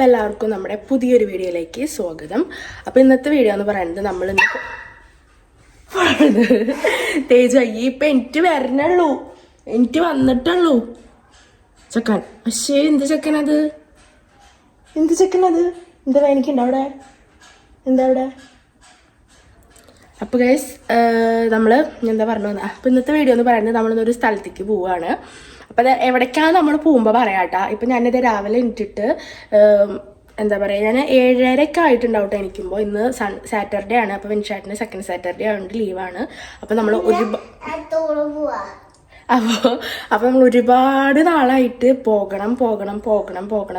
എല്ലാവർക്കും നമ്മുടെ പുതിയൊരു വീഡിയോയിലേക്ക് സ്വാഗതം. അപ്പോൾ ഇന്നത്തെ വീഡിയോ എന്ന് പറയുന്നത് നമ്മൾ തേജു അയ്യേ ഇപ്പം എനിക്ക് വരണുള്ളൂ, എനിക്ക് വന്നിട്ടുള്ളൂ ചെക്കൻ. പക്ഷേ എന്ത് ചെക്കനത്, എന്ത് ചെക്കനത്, എന്താ എനിക്കുണ്ടോ അവിടെ, എന്താ അവിടെ? അപ്പോൾ ഗൈസ് നമ്മൾ എന്താ പറഞ്ഞു വന്നത്, അപ്പോൾ ഇന്നത്തെ വീഡിയോ എന്ന് പറയുന്നത് നമ്മളിന്നൊരു സ്ഥലത്തേക്ക് പോവുകയാണ്. അപ്പോൾ അത് എവിടേക്കാണ് നമ്മൾ പോകുമ്പോൾ പറയാട്ടാ. ഇപ്പം ഞാനിത് രാവിലെ എണീറ്റിട്ട് എന്താ പറയുക, ഞാൻ 7:30 ആയിട്ടുണ്ടാവും കേട്ടോ എണീക്കുമ്പോൾ. ഇന്ന് സാറ്റർഡേ ആണ്, അപ്പോൾ വിൻഷാട്ടിന് സെക്കൻഡ് സാറ്റർഡേ ആയതുകൊണ്ട് ലീവാണ്. അപ്പോൾ നമ്മൾ അപ്പോൾ നമ്മൾ ഒരുപാട് നാളായിട്ട് പോകണം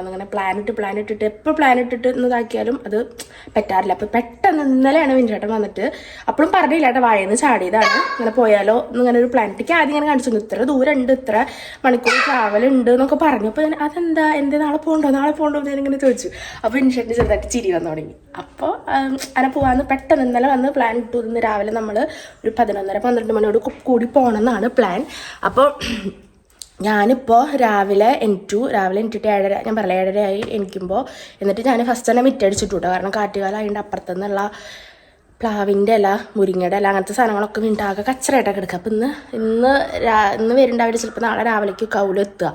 അങ്ങനെ പ്ലാൻ ഇട്ടിട്ട് എപ്പോൾ പ്ലാൻ ഇട്ടിട്ട് ഇതാക്കിയാലും അത് പറ്റാറില്ല. അപ്പോൾ പെട്ടെന്ന് ഇന്നലെയാണ് വിൻചേട്ടൻ വന്നിട്ട്, അപ്പോഴും പറഞ്ഞില്ല കേട്ടോ, വായന്ന് ചാടിയതാണ്. ഇങ്ങനെ പോയാലോ എന്നിങ്ങനെ ഒരു പ്ലാൻ ഇട്ടിക്ക് ആദ്യം ഇങ്ങനെ കാണിച്ചു, ഇത്ര ദൂരം ഉണ്ട്, ഇത്ര മണിക്കൂർ ട്രാവൽ ഉണ്ട് എന്നൊക്കെ പറഞ്ഞു. അപ്പോൾ ഞാൻ അതെന്താ എൻ്റെ നാളെ പോകണ്ടോ ഞാനിങ്ങനെ ചോദിച്ചു. അപ്പോൾ വിൻചേട്ടന് ചെറുതായിട്ട് ചിരി വന്നു തുടങ്ങി. അപ്പോൾ അങ്ങനെ പോകാമെന്ന് പെട്ടെന്ന് ഇന്നലെ വന്ന് പ്ലാൻ ഇട്ടു. ഇന്ന് രാവിലെ നമ്മൾ ഒരു 11:30-12 മണിയോട് കൂടി പോകണം എന്നാണ് പ്ലാൻ. അപ്പോൾ ഞാനിപ്പോൾ രാവിലെ എണീറ്റിട്ട് 7:30, ഞാൻ പറയാം 7:30 ആയി എണീക്കുമ്പോൾ. എന്നിട്ട് ഞാൻ ഫസ്റ്റ് തന്നെ മിറ്റടിച്ചിട്ടു കേട്ടോ, കാരണം കാറ്റുകാലം അതിൻ്റെ അപ്പുറത്തുനിന്നുള്ള പ്ലാവിൻ്റെ ഇല, മുരിങ്ങയുടെ ഇല, അങ്ങനത്തെ സാധനങ്ങളൊക്കെ വീണ്ടാകെ കച്ചറായിട്ടൊക്കെ എടുക്കുക. അപ്പോൾ ഇന്ന് വരുന്നുണ്ടാവില്ല, ചിലപ്പോൾ നാളെ രാവിലേക്ക് കൗലെത്തുക.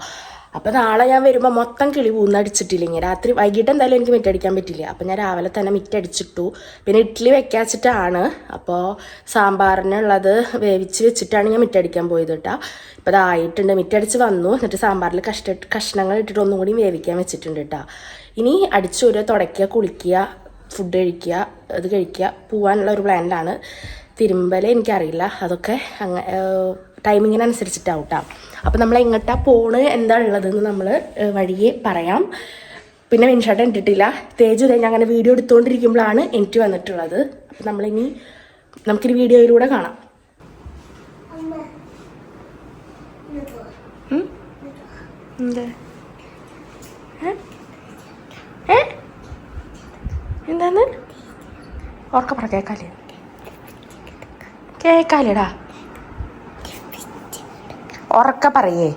അപ്പോൾ നാളെ ഞാൻ വരുമ്പോൾ മൊത്തം കിളി പൂന്നടിച്ചിട്ടില്ലെങ്കിൽ രാത്രി വൈകിട്ട് എന്തായാലും എനിക്ക് മിറ്റടിക്കാൻ പറ്റില്ല. അപ്പോൾ ഞാൻ രാവിലെ തന്നെ മിറ്റടിച്ചിട്ടു. പിന്നെ ഇഡ്ഡലി വെക്കാച്ചിട്ടാണ്, അപ്പോൾ സാമ്പാറിനുള്ളത് വേവിച്ച് വെച്ചിട്ടാണ് ഞാൻ മിറ്റടിക്കാൻ പോയത് കേട്ടോ. ഇപ്പോൾ അതായിട്ടുണ്ട്, മിറ്റടിച്ച് വന്നു. എന്നിട്ട് സാമ്പാറിൽ കഷ്ണങ്ങൾ ഇട്ടിട്ട് ഒന്നും കൂടി വേവിക്കാൻ വെച്ചിട്ടുണ്ട് കേട്ടോ. ഇനി അടിച്ചൂരുക, തുടയ്ക്കുക, കുളിക്കുക, ഫുഡ് കഴിക്കുക, അത് കഴിക്കുക, പോകാനുള്ള ഒരു പ്ലാനിലാണ്. തിരുമ്പൽ എനിക്കറിയില്ല, അതൊക്കെ ടൈമിങ്ങിനനുസരിച്ചിട്ടാവും കേട്ടോ. അപ്പോൾ നമ്മൾ എങ്ങോട്ടാ പോണ്, എന്താ ഉള്ളതെന്ന് നമ്മൾ വഴിയെ പറയാം. പിന്നെ വിൻഷാട്ടൻ ഇട്ടിട്ടില്ല, തേജു ഞാൻ അങ്ങനെ വീഡിയോ എടുത്തുകൊണ്ടിരിക്കുമ്പോഴാണ് എനിക്ക് വന്നിട്ടുള്ളത്. അപ്പോൾ നമുക്കൊരു വീഡിയോയിലൂടെ കാണാം. എന്താന്ന് ഓർക്ക പറ, കേക്കാലേടാ, ഉറക്ക പറയേ.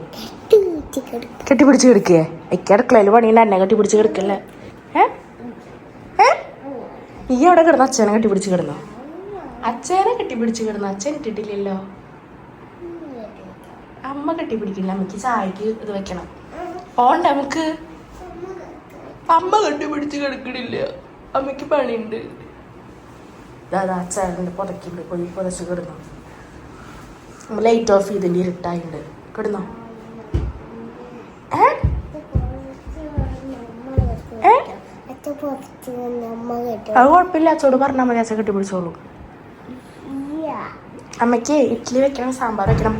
കെട്ടിപ്പിടിച്ച് കിടക്കേ, എനിക്ക് അടുക്കളയിൽ പണിയുണ്ട്, എന്നെ കെട്ടിപ്പിടിച്ച് കിടക്കല്ലേ. നീ അവിടെ കിടന്നു അച്ഛനെ കെട്ടിപ്പിടിച്ച് കിടന്നോ? അച്ഛനെ കെട്ടിപ്പിടിച്ച് കിടന്നു, അച്ഛൻ ഇട്ടിട്ടില്ലല്ലോ. അമ്മ കെട്ടിപ്പിടിക്കില്ല, അമ്മക്ക് ചായക്ക് ഇത് വെക്കണം. പോണ്ട നമുക്ക്, അമ്മ കെട്ടിപ്പിടിച്ച് കിടക്കണില്ല, അമ്മക്ക് പണിയുണ്ട്. അതാ അച്ഛൻ്റെ പുതക്കിണ്ട്, പോയി പുതച്ച് കിടന്നു. ലൈറ്റ് ഓഫ് ചെയ്തില്ല, ഇരുട്ടായിണ്ട്, കിടന്നോ. അത് കുഴപ്പമില്ല, അച്ഛോട് പറഞ്ഞാൽ മതി, അച്ഛൻ കെട്ടിപ്പിടിച്ചോളൂ. അമ്മയ്ക്ക് ഇഡ്ഡലി വെക്കണം, സാമ്പാർ വെക്കണം.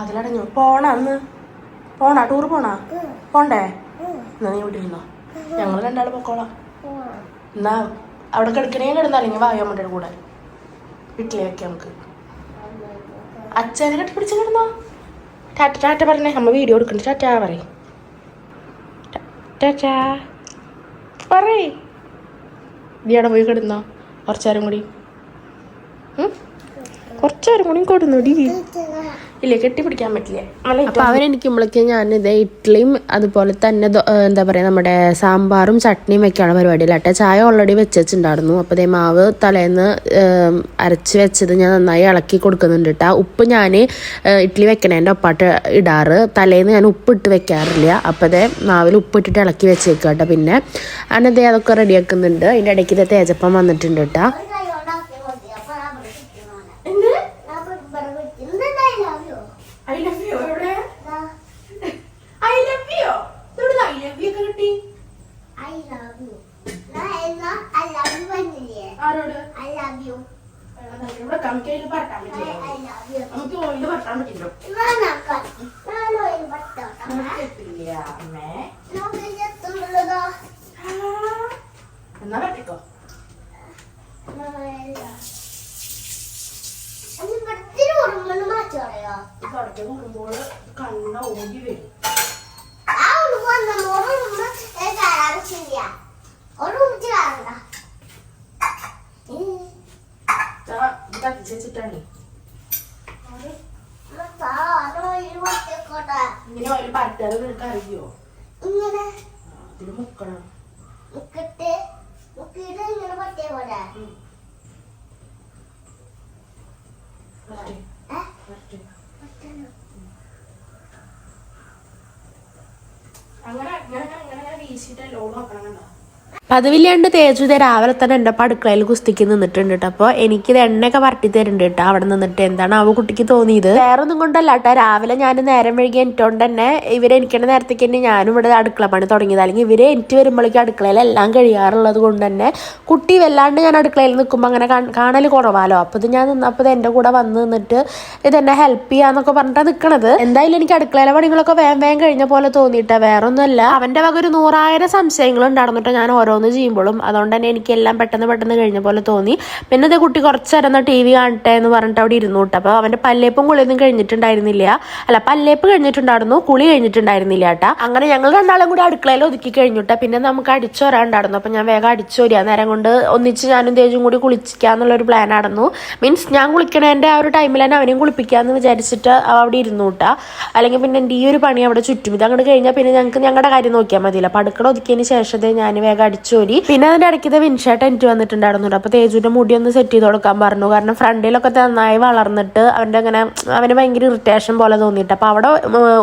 അതിലടഞ്ഞു പോണാ ടൂർ പോണ്ടേ? എന്നാ നീ വിട്ടിരുന്നോ, ഞങ്ങൾ രണ്ടാളും പൊക്കോളാം. എന്നാ അവിടെ കിടക്കണേ കിടന്നാ, അല്ലെങ്കിൽ വായോ അമ്മയുടെ കൂടെ ഇഡ്ഡലി വെക്കാം നമുക്ക്. അച്ഛനെ കെട്ടിപ്പിടിച്ച് കിടന്നോ. ടാറ്റ പറഞ്ഞേ, അമ്മ വീഡിയോ എടുക്കണ്ട. ടാറ്റാ പറയേ, ടാറ്റാ പറയേ. നീ അവിടെ പോയി കിടന്നോ കുറച്ചേരം കൂടി കൊടുന്നോടി. ഇല്ലേ, കെട്ടിപ്പിടിക്കാൻ പറ്റില്ല. അപ്പോൾ അവരെനിക്കുമ്പോഴേക്കും ഞാനിത് ഇഡ്ഡലിയും അതുപോലെ തന്നെ എന്താ പറയുക, നമ്മുടെ സാമ്പാറും ചട്നിയും വെക്കാനുള്ള പരിപാടിയിലാട്ടെ. ചായ ഓൾറെഡി വെച്ചിട്ടുണ്ടായിരുന്നു. അപ്പോൾ അതേ മാവ് തലേന്ന് അരച്ച് വെച്ചത് ഞാൻ നന്നായി ഇളക്കി കൊടുക്കുന്നുണ്ട് കേട്ടോ. ഉപ്പ് ഞാൻ ഇഡ്ഡലി വെക്കണേൻ്റെ ഒപ്പാട്ട് ഇടാറ്, തലേന്ന് ഞാൻ ഉപ്പിട്ട് വെക്കാറില്ല. അപ്പോൾ അതേ മാവിൽ ഉപ്പിട്ടിട്ട് ഇളക്കി വെച്ചേക്കുക കേട്ടോ. പിന്നെ അതിനതേ അതൊക്കെ റെഡിയാക്കുന്നുണ്ട്. അതിൻ്റെ ഇടയ്ക്ക് ഇതേ തേജപ്പം വന്നിട്ടുണ്ട് കേട്ടോ. എന്നാ പറ്റിക്കോ. കൂടുമ്പോൾ കണ്ണ ഓടി വരും. കത്തിച്ചിട്ടാണ് ഇങ്ങനെ ഒരു പറ്റാതെ നിനക്ക് അറിയോ? ഇതില് മുക്കണം. അങ്ങനെ വീശിട്ട് ലോഡ് നോക്കണം കണ്ടോ. പതിവില്ലാണ്ട് തേച്ചു രാവിലെ തന്നെ എൻ്റെ അപ്പം അടുക്കളയിൽ കുസ്തിക്ക് നിന്നിട്ടുണ്ട് കേട്ടോ. അപ്പോൾ എനിക്കിത് എണ്ണയൊക്കെ വരട്ടി തരുന്നുണ്ട് കേട്ടോ അവിടെ നിന്നിട്ട്. എന്താണ് ആ കുട്ടിക്ക് തോന്നിയത്? വേറെ ഒന്നും കൊണ്ടല്ല കേട്ടോ, രാവിലെ ഞാൻ നേരം വൈകി എനിട്ടോണ്ട് തന്നെ എനിക്കണ നേരത്തേക്ക് തന്നെ ഞാനും ഇവിടെ അടുക്കള പണി തുടങ്ങിയത്. അല്ലെങ്കിൽ ഇവരെ എനിക്ക് വരുമ്പോഴേക്കും അടുക്കളയിലെല്ലാം കഴിയാറുള്ളത് കൊണ്ട് തന്നെ കുട്ടി വല്ലാണ്ട് ഞാൻ അടുക്കളയിൽ നിൽക്കുമ്പോൾ അങ്ങനെ കാണൽ കുറവാലോ. അപ്പോൾ ഇത് ഞാൻ നിന്നപ്പോൾ ഇത് എൻ്റെ കൂടെ വന്ന് നിന്നിട്ട് ഇതെന്നെ ഹെൽപ്പ് ചെയ്യാന്നൊക്കെ പറഞ്ഞിട്ടാണ് നിൽക്കണത്. എന്തായാലും എനിക്ക് അടുക്കളയിലെ പണികളൊക്കെ വേഗം വേഗം കഴിഞ്ഞ പോലെ തോന്നിയിട്ടാ, വേറെ ഒന്നുമല്ല. അവൻ്റെ വക ഒരു 100,000 സംശയങ്ങൾ ഉണ്ടായിരുന്നിട്ട് ഞാൻ ഓരോന്ന് ചെയ്യുമ്പോഴും. അതുകൊണ്ട് തന്നെ എനിക്ക് എല്ലാം പെട്ടെന്ന് കഴിഞ്ഞ പോലെ തോന്നി. പിന്നെ ഇത് കുട്ടി കുറച്ച് നേരം TV കാണട്ടെ എന്ന് പറഞ്ഞിട്ട് അവിടെ ഇരുന്നു കേട്ടോ. അപ്പോൾ അവൻ്റെ പല്ലേപ്പും കുളിയൊന്നും കഴിഞ്ഞിട്ടുണ്ടായിരുന്നില്ല. അല്ല, പല്ലേപ്പ് കഴിഞ്ഞിട്ടുണ്ടായിരുന്നു, കുളി കഴിഞ്ഞിട്ടുണ്ടായിരുന്നില്ല കേട്ടാ. അങ്ങനെ ഞങ്ങൾ രണ്ടാളും കൂടി അടുക്കളയിൽ ഒതുക്കി കഴിഞ്ഞിട്ടാ. പിന്നെ നമുക്ക് അടിച്ചോരാണ്ടായിരുന്നു. അപ്പം ഞാൻ വേഗം അടിച്ചോരിയാ നേരം കൊണ്ട് ഒന്നിച്ച് ഞാനും തേജും കൂടി കുളിക്കാന്നുള്ളൊരു പ്ലാൻ ആയിരുന്നു. മീൻസ് ഞാൻ കുളിക്കണേൻ്റെ ആ ഒരു ടൈമിൽ തന്നെ അവനെയും കുളിപ്പിക്കാമെന്ന് വിചാരിച്ചിട്ട് അവിടെ ഇരുന്നു കേട്ടാ. അല്ലെങ്കിൽ പിന്നെ എൻ്റെ ഈ ഒരു പണി അവിടെ ചുറ്റും. ഇത് അങ്ങോട്ട് കഴിഞ്ഞാൽ പിന്നെ ഞങ്ങൾക്ക് ഞങ്ങളുടെ കാര്യം നോക്കിയാൽ മതിയില്ല. അപ്പം അടുക്കള ഒതുക്കിയതിന് ശേഷത്തെ ഞാൻ വേഗം അടിച്ചോരി. പിന്നെ അതിൻ്റെ ഇടയ്ക്ക് വിൻഷേട്ട് എനിക്ക് വന്നിട്ടുണ്ടായിരുന്നു. അപ്പോൾ തേജുവിൻ്റെ മുടി ഒന്ന് സെറ്റ് ചെയ്ത് കൊടുക്കാൻ പറഞ്ഞു. കാരണം ഫ്രണ്ടിലൊക്കെ നന്നായി വളർന്നിട്ട് അവന് ഭയങ്കര ഇറിറ്റേഷൻ പോലെ തോന്നിയിട്ട്. അപ്പോൾ അവിടെ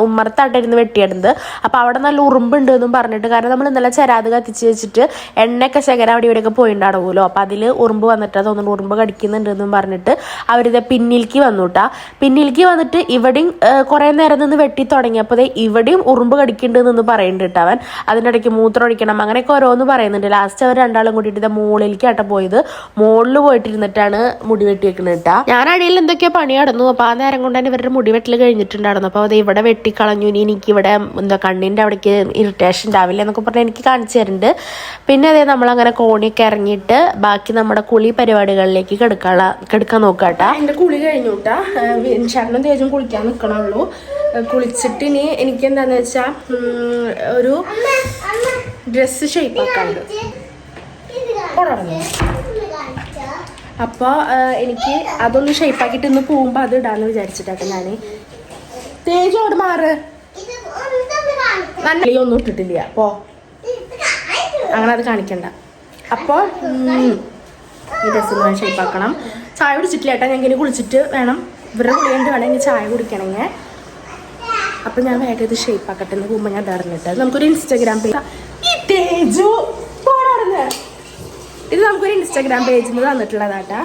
ഉമ്മറത്തായിട്ടിരുന്ന് വെട്ടിയെടുത്ത്. അപ്പോൾ അവിടെ നല്ല ഉറുമ്പുണ്ട് എന്നും പറഞ്ഞിട്ട്, കാരണം നമ്മൾ ഇന്നലെ ചെരാത് കത്തിച്ച് വെച്ചിട്ട് എണ്ണയൊക്കെ ശേഖരം അവിടെ ഇവിടെയൊക്കെ പോയിണ്ടാവുമല്ലോ. അപ്പോൾ അതിൽ ഉറുമ്പ് വന്നിട്ടാ തോന്നുന്നു, ഉറുമ്പ് കടിക്കുന്നുണ്ട് എന്നും പറഞ്ഞിട്ട് അവരിത് പിന്നിലേക്ക് വന്നുട്ടാ. പിന്നിലേക്ക് വന്നിട്ട് ഇവിടെയും കുറേ നേരം നിന്ന് വെട്ടി തുടങ്ങിയപ്പോൾ ഇവിടെയും ഉറുമ്പ് കടിക്കുന്നുണ്ടെന്ന് പറയുന്നുണ്ട് കേട്ടോ അവൻ. അതിനിടയ്ക്ക് മൂത്രം ഒഴിക്കണം അങ്ങനെയൊക്കെ ഓരോന്ന് പറയുന്നുണ്ട്. ലാസ്റ്റ് അവർ രണ്ടാളും കൂട്ടിയിട്ട് മുകളിലേക്കാട്ട പോയത്. മുകളിൽ പോയിട്ടിരുന്നിട്ടാണ് മുടി വെട്ടി വെക്കുന്നത് കേട്ടാ. ഞാൻ അടിയിൽ എന്തൊക്കെയോ പണി നടന്നു. അപ്പോൾ ആ നേരം കൊണ്ട് തന്നെ ഇവരുടെ മുടി വെട്ടൽ കഴിഞ്ഞിട്ടുണ്ടായിരുന്നു. അപ്പോൾ അത് ഇവിടെ വെട്ടിക്കളഞ്ഞു. ഇനി എനിക്ക് ഇവിടെ കണ്ണിൻ്റെ അവിടേക്ക് ഇറിറ്റേഷൻ ഉണ്ടാവില്ല എന്നൊക്കെ പറഞ്ഞാൽ എനിക്ക് കാണിച്ചു തരുന്നുണ്ട്. പിന്നെ അതേ നമ്മളങ്ങനെ കോണിയൊക്കെ ഇറങ്ങിയിട്ട് ബാക്കി നമ്മുടെ കുളി പരിപാടികളിലേക്ക് കെടുക്കാൻ നോക്കാട്ടാ. എൻ്റെ കുളി കഴിഞ്ഞു കേട്ടാ. വിൻഷാട്ടിനും തേജും കുളിക്കാൻ നിൽക്കണുള്ളൂ. കുളിച്ചിട്ട് ഇനി എനിക്ക് എന്താന്ന് വെച്ചാൽ ഒരു ഡ്രസ്സ് ഷേപ്പാക്കാണ്ട്. അപ്പോൾ എനിക്ക് അതൊന്ന് ഷേപ്പാക്കിയിട്ട് ഇന്ന് പോകുമ്പോൾ അത് ഇടാന്ന് വിചാരിച്ചിട്ടാട്ടെ ഞാൻ. തേജോട് മാറ്, ഒന്നും ഇട്ടിട്ടില്ല പോ, അങ്ങനെ അത് കാണിക്കണ്ട. അപ്പോൾ ഈ ഡ്രസ്സ് ഷേപ്പാക്കണം. ചായ കുടിച്ചിട്ടില്ല ഏട്ടാ. ഞാൻ ഇങ്ങനെ കുളിച്ചിട്ട് വേണം, ഇവരുടെ കുളിയുണ്ട് വേണം ഇനി ചായ കുടിക്കണമെങ്കിൽ. അപ്പം ഞാൻ വേഗം ഇത് ഷേപ്പാക്കട്ടെ എന്ന് പോകുമ്പോൾ ഞാൻ ഇടർന്നിട്ട് നമുക്കൊരു ഇൻസ്റ്റാഗ്രാം പേജ്. ഇത് നമുക്കൊരു ഇൻസ്റ്റാഗ്രാം പേജിൽ നിന്ന് തന്നിട്ടുള്ളതാട്ടാ.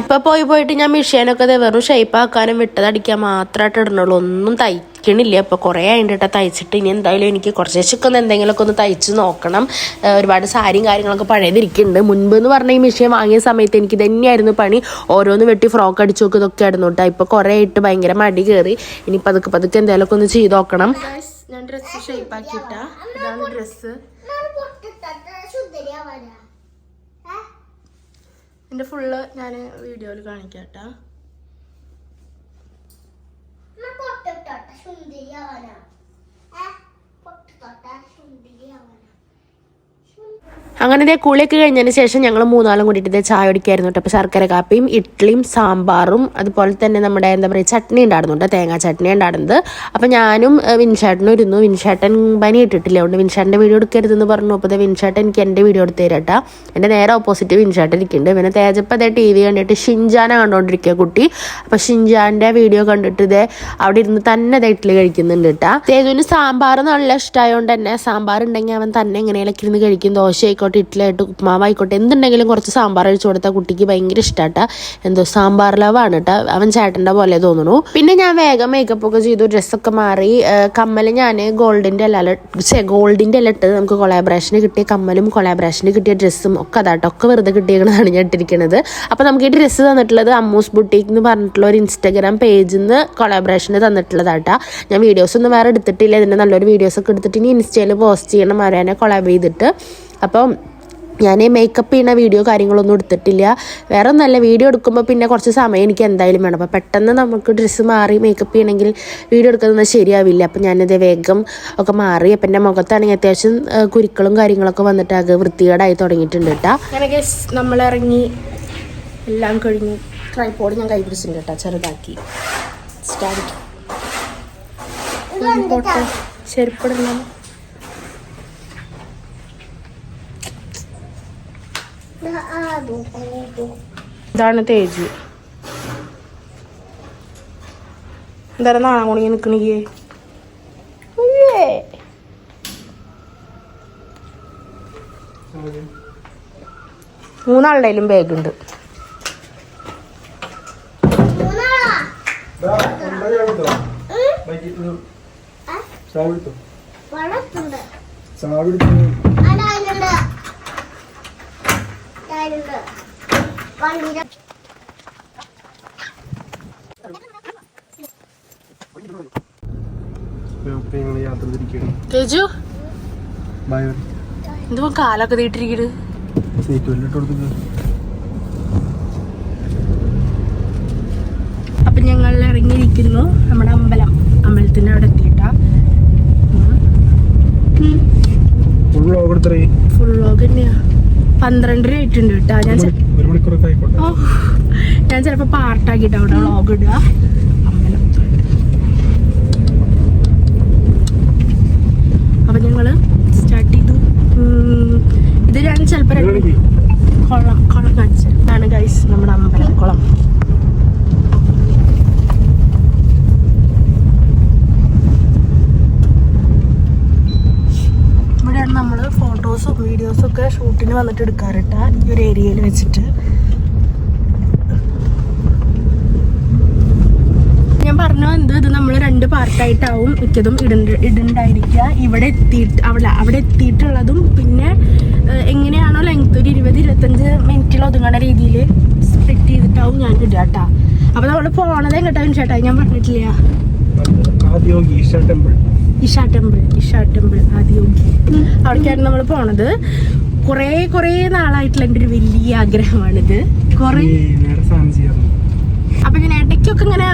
ഇപ്പൊ പോയിട്ട് ഞാൻ മിഷീനൊക്കെ വെറും ഷേപ്പ് ആക്കാനും വിട്ടതടിക്കാൻ മാത്രമായിട്ട് ഇടണുള്ളൂ. ഒന്നും തയ്ക്കണില്ല. ഇപ്പൊ കുറെ ആയിട്ട് തയ്ച്ചിട്ട് ഇനി എന്തായാലും എനിക്ക് കുറച്ചൊക്കെ എന്തെങ്കിലുമൊക്കെ ഒന്ന് തയ്ച്ച് നോക്കണം. ഒരുപാട് സാരിയും കാര്യങ്ങളൊക്കെ പഴയതിരിക്കുന്നുണ്ട്. മുൻപ് എന്ന് പറഞ്ഞാൽ ഈ മിഷീൻ വാങ്ങിയ സമയത്ത് എനിക്ക് തന്നെയായിരുന്നു പണി. ഓരോന്ന് വെട്ടി ഫ്രോക്ക് അടിച്ചു നോക്കി ഇതൊക്കെ ആയിരുന്നു കേട്ടോ. ഇപ്പൊ കുറെ ആയിട്ട് ഭയങ്കര മടി കയറി. ഇനി പതുക്കെ എന്തെങ്കിലുമൊക്കെ ഒന്ന് ചെയ്ത് നോക്കണം. ഞാൻ ഡ്രസ്സ് ഷേപ്പ് ആക്കിയിട്ടാ. ഇതാണ് ഡ്രസ്സ്. എൻ്റെ ഫുള്ള് ഞാൻ വീഡിയോയിൽ കാണിക്കാട്ടാ. അങ്ങനെ ഇതേ കുളിയൊക്കെ കഴിഞ്ഞതിന് ശേഷം ഞങ്ങൾ മൂന്നാളും കൂടിയിട്ട് ഇതേ ചായ കുടിക്കായിരുന്നു കേട്ടോ. അപ്പോൾ ശർക്കര കാപ്പിയും ഇഡ്ഡലിയും സാമ്പാറും അതുപോലെ തന്നെ നമ്മുടെ എന്താ പറയുക ചട്നി ഉണ്ടായിരുന്നു കേട്ടോ, തേങ്ങാ ചട്നി ഉണ്ടായിരുന്നത്. അപ്പോൾ ഞാനും വിൻഷേട്ടനും ഇരുന്നു. വിൻഷേട്ടൻ പനി ഇട്ടിട്ടില്ല, അതുകൊണ്ട് വിൻഷേട്ടൻ്റെ വീഡിയോ എടുക്കരുതെന്ന് പറഞ്ഞു. അപ്പോൾ വിൻഷേട്ടൻ എനിക്ക് എൻ്റെ വീഡിയോ എടുത്ത് തരാം കേട്ടോ. എൻ്റെ നേരെ ഓപ്പോസിറ്റ് വിൻഷേട്ടൻ ഇരിക്കുന്നുണ്ട്. പിന്നെ തേജപ്പം അതേ TV കണ്ടിട്ട് ഷിൻജാനെ കണ്ടുകൊണ്ടിരിക്കുക കുട്ടി. അപ്പോൾ ഷിൻജാൻ്റെ വീഡിയോ കണ്ടിട്ട് ഇതേ അവിടെ ഇരുന്ന് തന്നെ ഇഡ്ഡലി കഴിക്കുന്നുണ്ട് കേട്ടോ. തേജുവിന് സാമ്പാർ നല്ല ഇഷ്ടമായതുകൊണ്ട് തന്നെ സാമ്പാർ ഉണ്ടെങ്കിൽ അവൻ തന്നെ എങ്ങനെയൊക്കെ ഇരുന്ന് കഴിക്കും. ദോശ ആയിക്കോട്ടെ, ഇഡ്ഡലിയായിട്ട് ഉപ്മാവായിക്കോട്ടെ, എന്തുണ്ടെങ്കിലും കുറച്ച് സാമ്പാർ ഒഴിച്ചു കൊടുത്താൽ കുട്ടിക്ക് ഭയങ്കര ഇഷ്ടമാട്ടാ. എന്തോ സാമ്പാർ ലവാണ് കേട്ടോ. അവൻ ചേട്ടൻ്റെ പോലെ തോന്നുന്നു. പിന്നെ ഞാൻ വേഗം മേക്കപ്പ് ഒക്കെ ചെയ്തു, ഡ്രസ്സൊക്കെ മാറി. കമ്മൽ ഞാൻ ഗോൾഡിൻ്റെ അല്ല ഇട്ടത്. നമുക്ക് കൊളാബറേഷന് കിട്ടിയ കമ്മലും കൊളാബറേഷന് കിട്ടിയ ഡ്രസ്സും ഒക്കെ അതാട്ടോ. ഒക്കെ വെറുതെ കിട്ടിയേക്കുന്നതാണ് ഞാൻ ഇട്ടിരിക്കുന്നത്. അപ്പോൾ നമുക്ക് ഈ ഡ്രസ്സ് തന്നിട്ടുള്ളത് അമ്മൂസ് ബുട്ടീക്ക് എന്ന് പറഞ്ഞിട്ടുള്ള ഒരു ഇൻസ്റ്റാഗ്രാം പേജിൽ നിന്ന് കൊളാബറേഷന് തന്നിട്ടുള്ളതാട്ടാ. ഞാൻ വീഡിയോസൊന്നും വേറെ എടുത്തിട്ടില്ല. ഇതിൻ്റെ നല്ലൊരു വീഡിയോസൊക്കെ എടുത്തിട്ട് ഇനി ഇൻസ്റ്റയിൽ പോസ്റ്റ് ചെയ്യണം അവരെ കൊളാബ് ചെയ്തിട്ട്. അപ്പം ഞാൻ മേക്കപ്പ് ചെയ്യുന്ന വീഡിയോ കാര്യങ്ങളൊന്നും എടുത്തിട്ടില്ല. വേറെ ഒന്നല്ല, വീഡിയോ എടുക്കുമ്പോൾ പിന്നെ കുറച്ച് സമയം എനിക്ക് എന്തായാലും വേണം. അപ്പോൾ പെട്ടെന്ന് നമുക്ക് ഡ്രസ്സ് മാറി മേക്കപ്പ് ചെയ്യണമെങ്കിൽ വീഡിയോ എടുക്കുന്നത് ശരിയാവില്ല. അപ്പം ഞാനത് വേഗം ഒക്കെ മാറി. അപ്പം എൻ്റെ മുഖത്താണെങ്കിൽ അത്യാവശ്യം കുരുക്കളും കാര്യങ്ങളൊക്കെ വന്നിട്ട് ആകെ വൃത്തികേടായി തുടങ്ങിയിട്ടുണ്ട് കേട്ടോ. അങ്ങനെ നമ്മളിറങ്ങി എല്ലാം കഴിഞ്ഞു. ട്രൈപോഡ് ഞാൻ കൈ പിടിച്ചിട്ടുണ്ട് കേട്ടോ, ചെറുതാക്കി സ്റ്റാൻഡ് ചെരുപ്പിടണം. ഇതാണ് തേജു. എന്താ നാളെ കുണി നിക്കണിക്കേ? മൂന്നാളുടെയിലും ബാഗ് ഉണ്ട്. തേജു എന്തുവാ കാലൊക്കെ തീട്ടിരിക്കണ്? അപ്പൊ ഞങ്ങൾ ഇറങ്ങിയിരിക്കുന്നു നമ്മുടെ അമ്പലത്തിന്റെ അവിടെ എത്തിയിട്ടാ. ഫുൾ വ്ലോഗ് തന്നെയാ. 12:30 ആയിട്ടുണ്ട് കേട്ടാ. ഞാൻ ചിലപ്പോ പാർട്ടാക്കിട്ട് അവിടെ വ്ലോഗ് ഇടുക. അമ്പലം അപ്പൊ ഞങ്ങള് സ്റ്റാർട്ട് ചെയ്തു. ഇത് ഞാൻ ചിലപ്പോ കുളം കാണിച്ചത്. ഇതാണ് ഗൈസ് നമ്മുടെ അമ്പലം കുളം. ഇവിടെയാണ് നമ്മള് ഫോട്ടോസും വീഡിയോസും ഒക്കെ ഷൂട്ടിന് വന്നിട്ട് എടുക്കാറിട്ട ഈ ഒരു ഏരിയയിൽ വെച്ചിട്ട്. ഞാൻ പറഞ്ഞു ഇത് നമ്മൾ 2 പാർട്ടായിട്ടാവും മിക്കതും ഇടണ്ടായിരിക്കുക. അവിടെ എത്തിയിട്ടുള്ളതും പിന്നെ എങ്ങനെയാണോ ലെങ്ത് ഒരു 20-25 മിനിറ്റിൽ ഒതുങ്ങുന്ന രീതിയിൽ സ്പ്ലിറ്റ് ചെയ്തിട്ടാവും ഞാൻ ഇടുക കേട്ടാ. അപ്പൊ നമ്മള് പോണത് എങ്ങോട്ടാ ചേട്ടാ? ഞാൻ പറഞ്ഞിട്ടില്ല. ഇഷ ടെമ്പിൾ ആദിയോഗി. അവിടേക്കാണ് നമ്മൾ പോണത്. കുറേ നാളായിട്ടുള്ള എൻ്റെ ഒരു വലിയ ആഗ്രഹമാണിത്. അപ്പൊ ഇങ്ങനെ ഇടയ്ക്കൊക്കെ ഇങ്ങനെ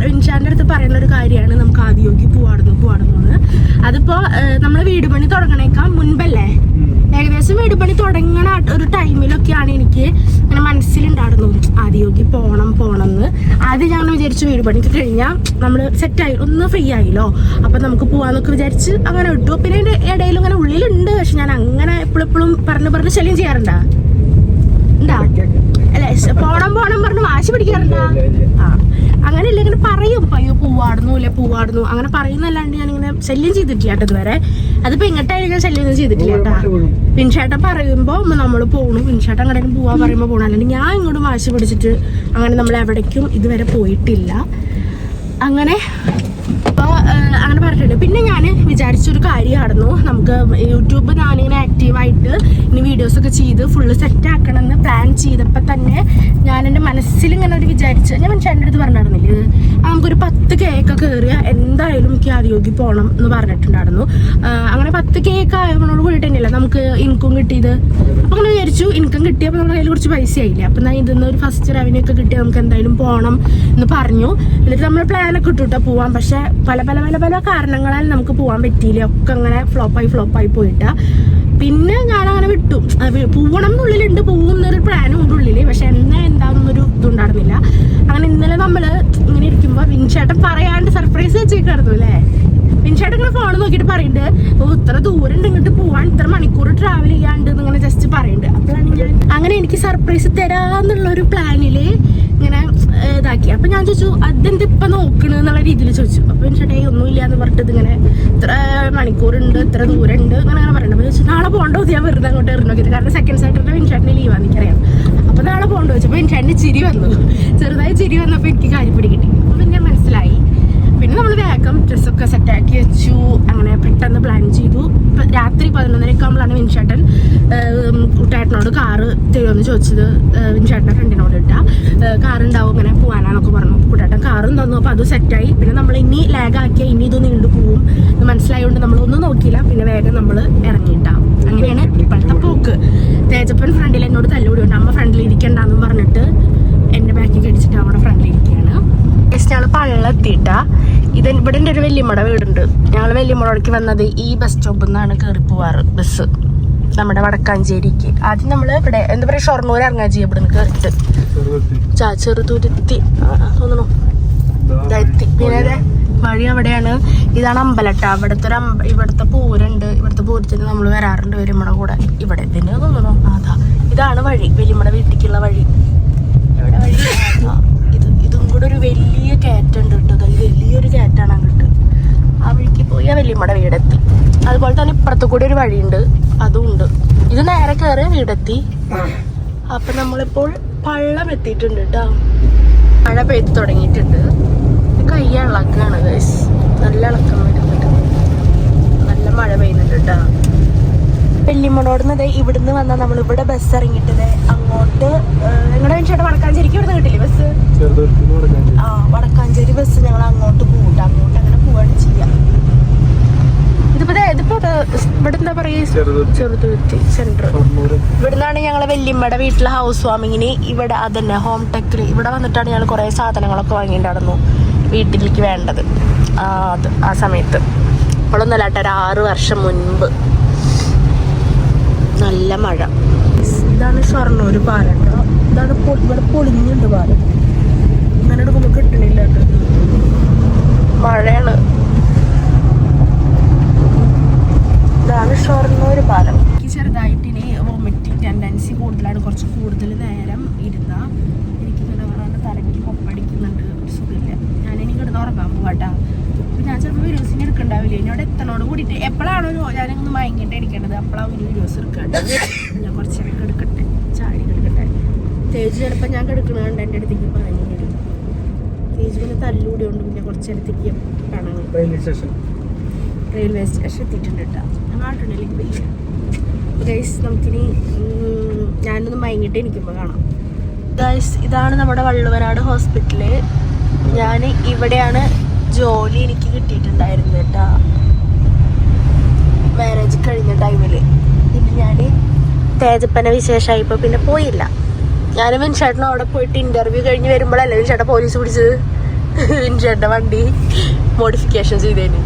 ഇൻഷാന്റെ അടുത്ത് പറയുന്ന ഒരു കാര്യമാണ് നമുക്ക് ആദിയോഗി പോവാടുന്നു. അതിപ്പോ നമ്മള് വീട് പണി തുടങ്ങണേക്കാൾ മുൻപല്ലേ, ഏകദേശം വീട് പണി തുടങ്ങണ ഒരു ടൈമിലൊക്കെയാണ് എനിക്ക് ഇങ്ങനെ മനസ്സിലുണ്ടായിരുന്നു ആദിയോഗി പോണെന്ന്. ആദ്യം ഞങ്ങൾ വിചാരിച്ചു വീട് പണിക്ക് കഴിഞ്ഞാൽ നമ്മള് സെറ്റായി ഒന്ന് ഫ്രീ ആയില്ലോ, അപ്പൊ നമുക്ക് പോവാന്നൊക്കെ വിചാരിച്ച് അങ്ങനെ വിട്ടു. പിന്നെ അതിന്റെ ഇടയിലും ഇങ്ങനെ ഉള്ളിലുണ്ട്, പക്ഷെ ഞാൻ അങ്ങനെ എപ്പോഴും പറഞ്ഞ് ശല്യം ചെയ്യാറുണ്ടാ അല്ലെ? പോണം പറഞ്ഞ് വാശി പിടിക്കാറുണ്ടാ? അങ്ങനെയല്ല, ഇങ്ങനെ പറയും അയ്യോ പൂവാടുന്നു അങ്ങനെ പറയുന്നല്ലാണ്ട് ഞാനിങ്ങനെ ശല്യം ചെയ്തിട്ടില്ല കേട്ടോ ഇതുവരെ. അതിപ്പോ എങ്ങോട്ടായാലും ഞാൻ ശല്യം ഒന്നും ചെയ്തിട്ടില്ല കേട്ടാ. പിൻഷേട്ടൻ പറയുമ്പോ നമ്മള് പോണു, പിൻഷേട്ടൻ അങ്ങോട്ടേക്കും പോവാ പറയുമ്പോ പോകണം. അല്ലാണ്ട് ഞാൻ ഇങ്ങോട്ട് വാശി പിടിച്ചിട്ട് അങ്ങനെ നമ്മൾ എവിടേക്കും ഇതുവരെ പോയിട്ടില്ല. അങ്ങനെ അങ്ങനെ പറഞ്ഞിട്ടുണ്ട്. പിന്നെ ഞാൻ വിചാരിച്ചൊരു കാര്യമായിരുന്നു, നമുക്ക് യൂട്യൂബ് ഞാനിങ്ങനെ ആക്റ്റീവായിട്ട് ഇനി വീഡിയോസൊക്കെ ചെയ്ത് ഫുള്ള് സെറ്റ് ആക്കണമെന്ന് പ്ലാൻ ചെയ്തപ്പോൾ തന്നെ ഞാൻ എൻ്റെ മനസ്സിൽ ഇങ്ങനെ ഒരു വിചാരിച്ച്, ഞാൻ ചേട്ടൻ്റെ അടുത്ത് പറഞ്ഞിരുന്നില്ലേ നമുക്കൊരു 10 കേക്ക് കയറിയ എന്തായാലും എനിക്ക് ആദിയോഗി പോകണം എന്ന് പറഞ്ഞിട്ടുണ്ടായിരുന്നു. അങ്ങനെ 10 കേക്ക് ആയവനോട് കൂടിയിട്ട് തന്നെയല്ലേ നമുക്ക് ഇൻകം കിട്ടിയത്. അപ്പം അങ്ങനെ വിചാരിച്ചു, ഇൻകം കിട്ടിയപ്പോൾ നമ്മുടെ കയ്യിൽ കുറച്ച് പൈസ ആയില്ലേ, അപ്പം ഞാൻ ഇതിൽ നിന്ന് ഒരു ഫസ്റ്റ് റവന്യൂ ഒക്കെ കിട്ടിയാൽ നമുക്ക് എന്തായാലും പോകണം എന്ന് പറഞ്ഞു. എന്നിട്ട് നമ്മൾ പ്ലാനൊക്കെ ഇട്ടിട്ടാ പോവാം. പക്ഷെ പല കാരണങ്ങളാൽ നമുക്ക് പോകാൻ പറ്റിയില്ല. ഒക്കെ അങ്ങനെ ഫ്ലോപ്പായി പോയിട്ടാ. പിന്നെ ഞാനങ്ങനെ വിട്ടു. പോകണം എന്നുള്ളിലുണ്ട്, പോകുന്നൊരു പ്ലാനും ഉണ്ട് ഉള്ളില്, പക്ഷെ എന്താണെന്നൊരു ഇതുണ്ടായിരുന്നില്ല. അങ്ങനെ ഇന്നലെ നമ്മള് ഇങ്ങനെ ഇരിക്കുമ്പോ വിൻചേട്ടൻ പറയാണ്ട് സർപ്രൈസ് വെച്ചേക്കായിരുന്നു അല്ലേ. വിൻചേട്ടൻ ഇങ്ങനെ ഫോൺ നോക്കിയിട്ട് പറയുന്നുണ്ട് ഇത്ര ദൂരം ഉണ്ട് ഇങ്ങോട്ട് പോവാൻ, ഇത്ര മണിക്കൂർ ട്രാവൽ ചെയ്യാണ്ട് എന്നിങ്ങനെ ജസ്റ്റ് പറയുന്നുണ്ട്. അപ്പോഴാണ് ഞാൻ അങ്ങനെ എനിക്ക് സർപ്രൈസ് തരാന്നുള്ള ഒരു പ്ലാനില് ഇങ്ങനെ ഇതാക്കി. അപ്പൊ ഞാൻ ചോദിച്ചു അതെന്ത് ഇപ്പൊ നോക്കണ് എന്നുള്ള രീതിയിൽ ചോദിച്ചു. അപ്പൊ ചേട്ടാ ഒന്നുമില്ല എന്ന് പറഞ്ഞിട്ട് ഇങ്ങനെ ഇത്ര മണിക്കൂറുണ്ട്, ഇത്ര ദൂരം ഉണ്ട് അങ്ങനെ പറയുന്നത്. അപ്പൊ ചോദിച്ചു നാളെ പോകണ്ടോ ഞാൻ വെറുതെ അങ്ങോട്ട് എറിഞ്ഞു നോക്കിയത്, കാരണം സെക്കൻഡ് സാറ്റർഡേ വിൻചേട്ടന് ലീവാന്ന് എനിക്കറിയാം. അപ്പൊ നാളെ പോകണ്ടോ വെച്ചപ്പോ വിൻചേട്ടന് ചിരി വന്നു. ചെറുതായി ചിരി വന്നപ്പോ എനിക്ക് കാര്യപ്പിടി കിട്ടി. അപ്പൊ പിന്നെ മനസ്സിലായി. പിന്നെ നമ്മൾ വേഗം ഡ്രസ്സൊക്കെ സെറ്റാക്കി വെച്ചു. അങ്ങനെ പെട്ടെന്ന് പ്ലാൻ ചെയ്തു. രാത്രി 11:30 ആകുമ്പോഴാണ് വിൻചേട്ടൻ കുട്ടേട്ടനോട് കാറ് തരുമെന്ന് ചോദിച്ചത്. വിൻചേട്ടൻ്റെ ഫ്രണ്ടിനോട് കാറുണ്ടാവും ഇങ്ങനെ പോകാനാന്നൊക്കെ പറഞ്ഞു. കുട്ടേട്ടൻ കാറും തന്നു. അപ്പോൾ അത് സെറ്റായി. പിന്നെ നമ്മൾ ഇനി ലാഗാക്കിയാൽ ഇനി ഇത് നീണ്ടു പോവും എന്ന് മനസ്സിലായതുകൊണ്ട് നമ്മളൊന്നും നോക്കിയില്ല. പിന്നെ വേഗം നമ്മൾ ഇറങ്ങിയിട്ടാണ്. അങ്ങനെയാണ് ഇപ്പോഴത്തെ പോക്ക്. തേജപ്പൻ ഫ്രണ്ടിൽ എന്നോട് തല്ലുകൂടിയുണ്ട്, അമ്മ ഫ്രണ്ടിൽ ഇരിക്കണ്ടെന്നും പറഞ്ഞിട്ട് എൻ്റെ ബാക്കിൽ കടിച്ചിട്ട് അവിടെ ഫ്രണ്ടിൽ ഇരിക്കുകയാണ്. ഞങ്ങൾ പള്ളെത്തിയിട്ടാ. ഇവിടെ എൻ്റെ ഒരു വല്യമ്മയുടെ വീടുണ്ട്. ഞങ്ങൾ വല്യമ്മടേക്ക് വന്നത് ഈ ബസ് സ്റ്റോപ്പിൽ നിന്നാണ് കയറി പോവാറ് ബസ് നമ്മുടെ വടക്കാഞ്ചേരിക്ക്. ആദ്യം നമ്മൾ ഇവിടെ എന്താ പറയുക ഷൊർണൂർ ഇറങ്ങാൻ ചെയ്യും. ഇവിടെ നിന്ന് കയറിയിട്ട് ചെറുതുരുത്തി തോന്നണു എത്തി. പിന്നെ വഴി അവിടെയാണ്. ഇതാണ് അമ്പലട്ട. ഇവിടുത്തെ പൂരണ്ട്. ഇവിടുത്തെ പൂരത്തിന് നമ്മൾ വരാറുണ്ട് വരും നമ്മുടെ കൂടെ. ഇവിടെ ഇതിന് തോന്നണു അതാ ഇതാണ് വഴി, വലിയമ്മയുടെ വീട്ടിലേക്കുള്ള വഴി. എവിടെ വഴി? ഇതും കൂടെ ഒരു വലിയ കയറ്റുണ്ട് കേട്ടോ. വലിയൊരു കയറ്റാണ് അങ്ങോട്ട്. ആ വഴിക്ക് പോയി ആ വലിയമ്മയുടെ വീടെത്തി. അതുപോലെ തന്നെ ഇപ്പുറത്തു കൂടി ഒരു വഴിയുണ്ട്, അതും ഉണ്ട്. ഇത് നേരെ കയറിയ വീടെത്തി. അപ്പൊ നമ്മളിപ്പോൾ പള്ളം എത്തിയിട്ടുണ്ട് കേട്ടോ. മഴ പെയ്ത് തുടങ്ങിയിട്ടുണ്ട്. കൈ ഇളക്കാണ് ഗൈസ്, നല്ല ഇളക്കം വരുന്നുണ്ട്. നല്ല മഴ പെയ്യുന്നുണ്ട് കേട്ടോ. വെള്ളിമണോടുന്നത് ഇവിടുന്ന് വന്നാൽ നമ്മളിവിടെ ബസ് ഇറങ്ങിയിട്ടത് അങ്ങോട്ട് നിങ്ങളുടെ ചേട്ടാ വടക്കാഞ്ചേരിക്ക് ഇവിടുന്ന് കിട്ടില്ലേ ബസ്? ആ, വടക്കാഞ്ചേരി ബസ് ഞങ്ങൾ അങ്ങോട്ട് പോകട്ടെ. അങ്ങോട്ട് അങ്ങനെ പോവാണ് ചെയ്യാം. ഇതിപ്പോ ഇവിടെ എന്താ പറയാ, ചെറുതുരുത്തി സെന്റർ. ഇവിടുന്നാണ് ഞങ്ങളെ വല്യമ്മയുടെ വീട്ടിലെ ഹൗസ് വാമിങ്ങിന് ഇവിടെ അതന്നെ ഹോം ടെക്കിൽ ഇവിടെ വന്നിട്ടാണ് ഞങ്ങൾ കുറെ സാധനങ്ങളൊക്കെ വാങ്ങിയിട്ടുണ്ടായിരുന്നു വീട്ടിലേക്ക് വേണ്ടത്. ആ സമയത്ത് ഇപ്പോഴൊന്നല്ല കേട്ടോ, ഒരു 6 വർഷം മുൻപ്. നല്ല മഴ. ഇതാണ് ഷൊർണൂർ പാലം കേട്ടോ. ഇതാണ് ഇവിടെ പൊളിഞ്ഞുണ്ട് പാലം. ഇങ്ങനെ എടുക്കുമ്പോൾ കിട്ടണില്ല കേട്ടോ, മഴയാണ്. ഇതാണ് ഷൊർണൂർ പാലം. എനിക്ക് ചെറുതായിട്ട് ഇനി വോമിറ്റിംഗ് ടെൻഡൻസി കൂടുതലാണ്. കുറച്ച് കൂടുതൽ നേരം ഇരുന്നാൽ എനിക്ക് ഇങ്ങനെ പറഞ്ഞാൽ തലയ്ക്ക് കൊപ്പടിക്കുന്നുണ്ട്, ഒരു സുഖമില്ല. ഞാനിനി കിടന്ന് ഉറങ്ങാൻ പോകാട്ടാ. അപ്പം ഞാൻ ചിലപ്പോൾ വീഡിയോസിന് എടുക്കണ്ടാവില്ല. എന്നോട് എത്തനോട് കൂടിയിട്ട് എപ്പോഴാണോ ഞാനിങ്ങനെ മയങ്ങിട്ട് ഇരിക്കേണ്ടത് അപ്പോഴാണ് ഒരു വീഡിയോസ് എടുക്കേണ്ടത്. ഞാൻ കുറച്ചേരൊക്കെ എടുക്കട്ടെ, ചാടി എടുക്കട്ടെ. തേജ് ചിലപ്പോൾ ഞാൻ കിടക്കണതുകൊണ്ട് എൻ്റെ അടുത്തേക്ക് പറഞ്ഞു വരും. തേജ് പിന്നെ തല്ലുകൂടിയോണ്ട് പിന്നെ കുറച്ചേരത്തേക്ക് കാണാൻ. റെയിൽവേ സ്റ്റേഷൻ എത്തിയിട്ടുണ്ട് കേട്ടോ. നാട്ടിലേക്ക് പോയില്ല ഗൈസ്. നമുക്കിനി ഞാനൊന്ന് മയങ്ങിട്ട് എനിക്കിപ്പോൾ കാണാം ഗൈസ്. ഇതാണ് നമ്മുടെ വള്ളുവനാട് ഹോസ്പിറ്റല്. ഞാൻ ഇവിടെയാണ് ജോലി എനിക്ക് കിട്ടിയിട്ടുണ്ടായിരുന്നത് കേട്ടോ, മാരേജ് കഴിഞ്ഞ ടൈമിൽ. പിന്നെ ഞാൻ തേജപ്പനെ വിശേഷമായിപ്പോൾ പിന്നെ പോയില്ല. ഞാൻ വിൻചേട്ടനും അവിടെ പോയിട്ട് ഇൻ്റർവ്യൂ കഴിഞ്ഞ് വരുമ്പോഴല്ലേ വിൻചേട്ടൻ പോലീസ് പിടിച്ചത്. വിൻചേട്ടൻ്റെ വണ്ടി മോഡിഫിക്കേഷൻ ചെയ്തതിന്.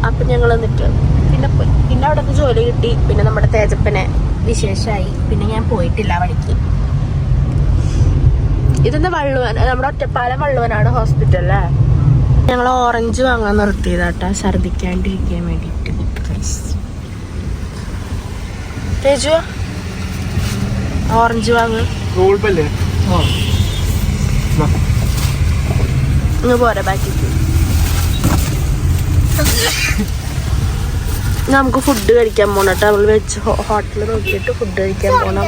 അപ്പം ഞങ്ങൾ വന്നിട്ട് പിന്നെ പോയി. പിന്നെ അവിടെ നിന്ന് ജോലി കിട്ടി. പിന്നെ നമ്മുടെ തേജപ്പനെ വിശേഷമായി. പിന്നെ ഞാൻ പോയിട്ടില്ല വഴിക്ക്. ഇതെന്താ വള്ളുവൻ, നമ്മുടെ ഒറ്റപ്പാലം വള്ളുവനാട് ഹോസ്പിറ്റലല്ലേ. ഞങ്ങൾ ഓറഞ്ച് വാങ്ങാൻ നിർത്തിയതാട്ടാ, ഛർദിക്കാണ്ടിരിക്കാൻ വേണ്ടിയിട്ട്. തേജു ഓറഞ്ച് വാങ്ങ്. ഇങ്ങ് പോരാ ബാക്കിക്ക്. നമുക്ക് ഫുഡ് കഴിക്കാൻ പോണം കേട്ടോ. നമ്മൾ വെച്ച് ഹോട്ടൽ നോക്കിയിട്ട് ഫുഡ് കഴിക്കാൻ പോണം.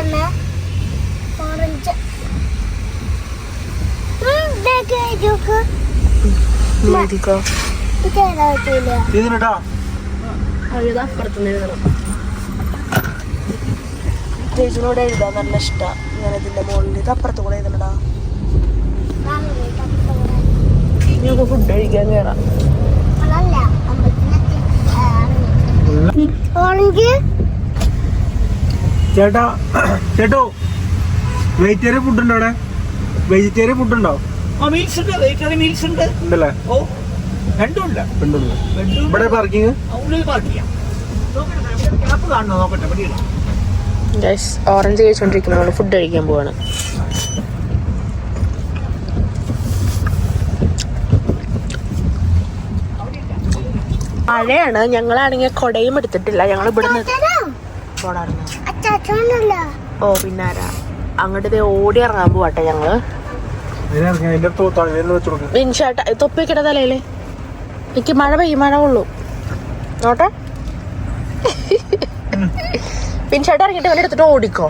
അപ്പുറത്തുനിന്ന് എഴുതണം. ടീച്ചറിനോട് എഴുതാൻ നല്ല ഇഷ്ടമാണ്. ഇങ്ങനെ ഇതിന്റെ മുകളിൽ ഇത് അപ്പുറത്ത് കൂടെ എഴുതണടാ. നമുക്ക് ഫുഡ് കഴിക്കാൻ കയറാം. ചേട്ടാ ചേട്ടോ, വെജിറ്റേറിയൻ ഫുഡ് ഉണ്ടോ അവിടെ? വെജിറ്റേറിയൻ ഫുഡ് ഉണ്ടോ? ഉണ്ടല്ലേ? ഇവിടെ പാർക്കിങ് ഓറഞ്ച് കഴിച്ചോണ്ടിരിക്കുമ്പോൾ നമ്മൾ ഫുഡ് കഴിക്കാൻ പോവാണ്. മഴയാണ്. ഞങ്ങളാണെങ്കിൽ കൊടയും എടുത്തിട്ടില്ല. ഞങ്ങൾ ഇവിടുന്ന് പോണായിരുന്നു. ഓ പിന്നാരാ അങ്ങോട്ട് ഓടി ഇറങ്ങാൻ പോവാട്ടെ ഞങ്ങള്. വിൻഷാട്ട തൊപ്പി വെക്കട്ടെ തലയില്. എനിക്ക് മഴ പെയ്യും, മഴ കൊള്ളു നോട്ടെ. വിൻഷാട്ട ഇറങ്ങിട്ട് ഇവനെ എടുത്തിട്ട് ഓടിക്കോ.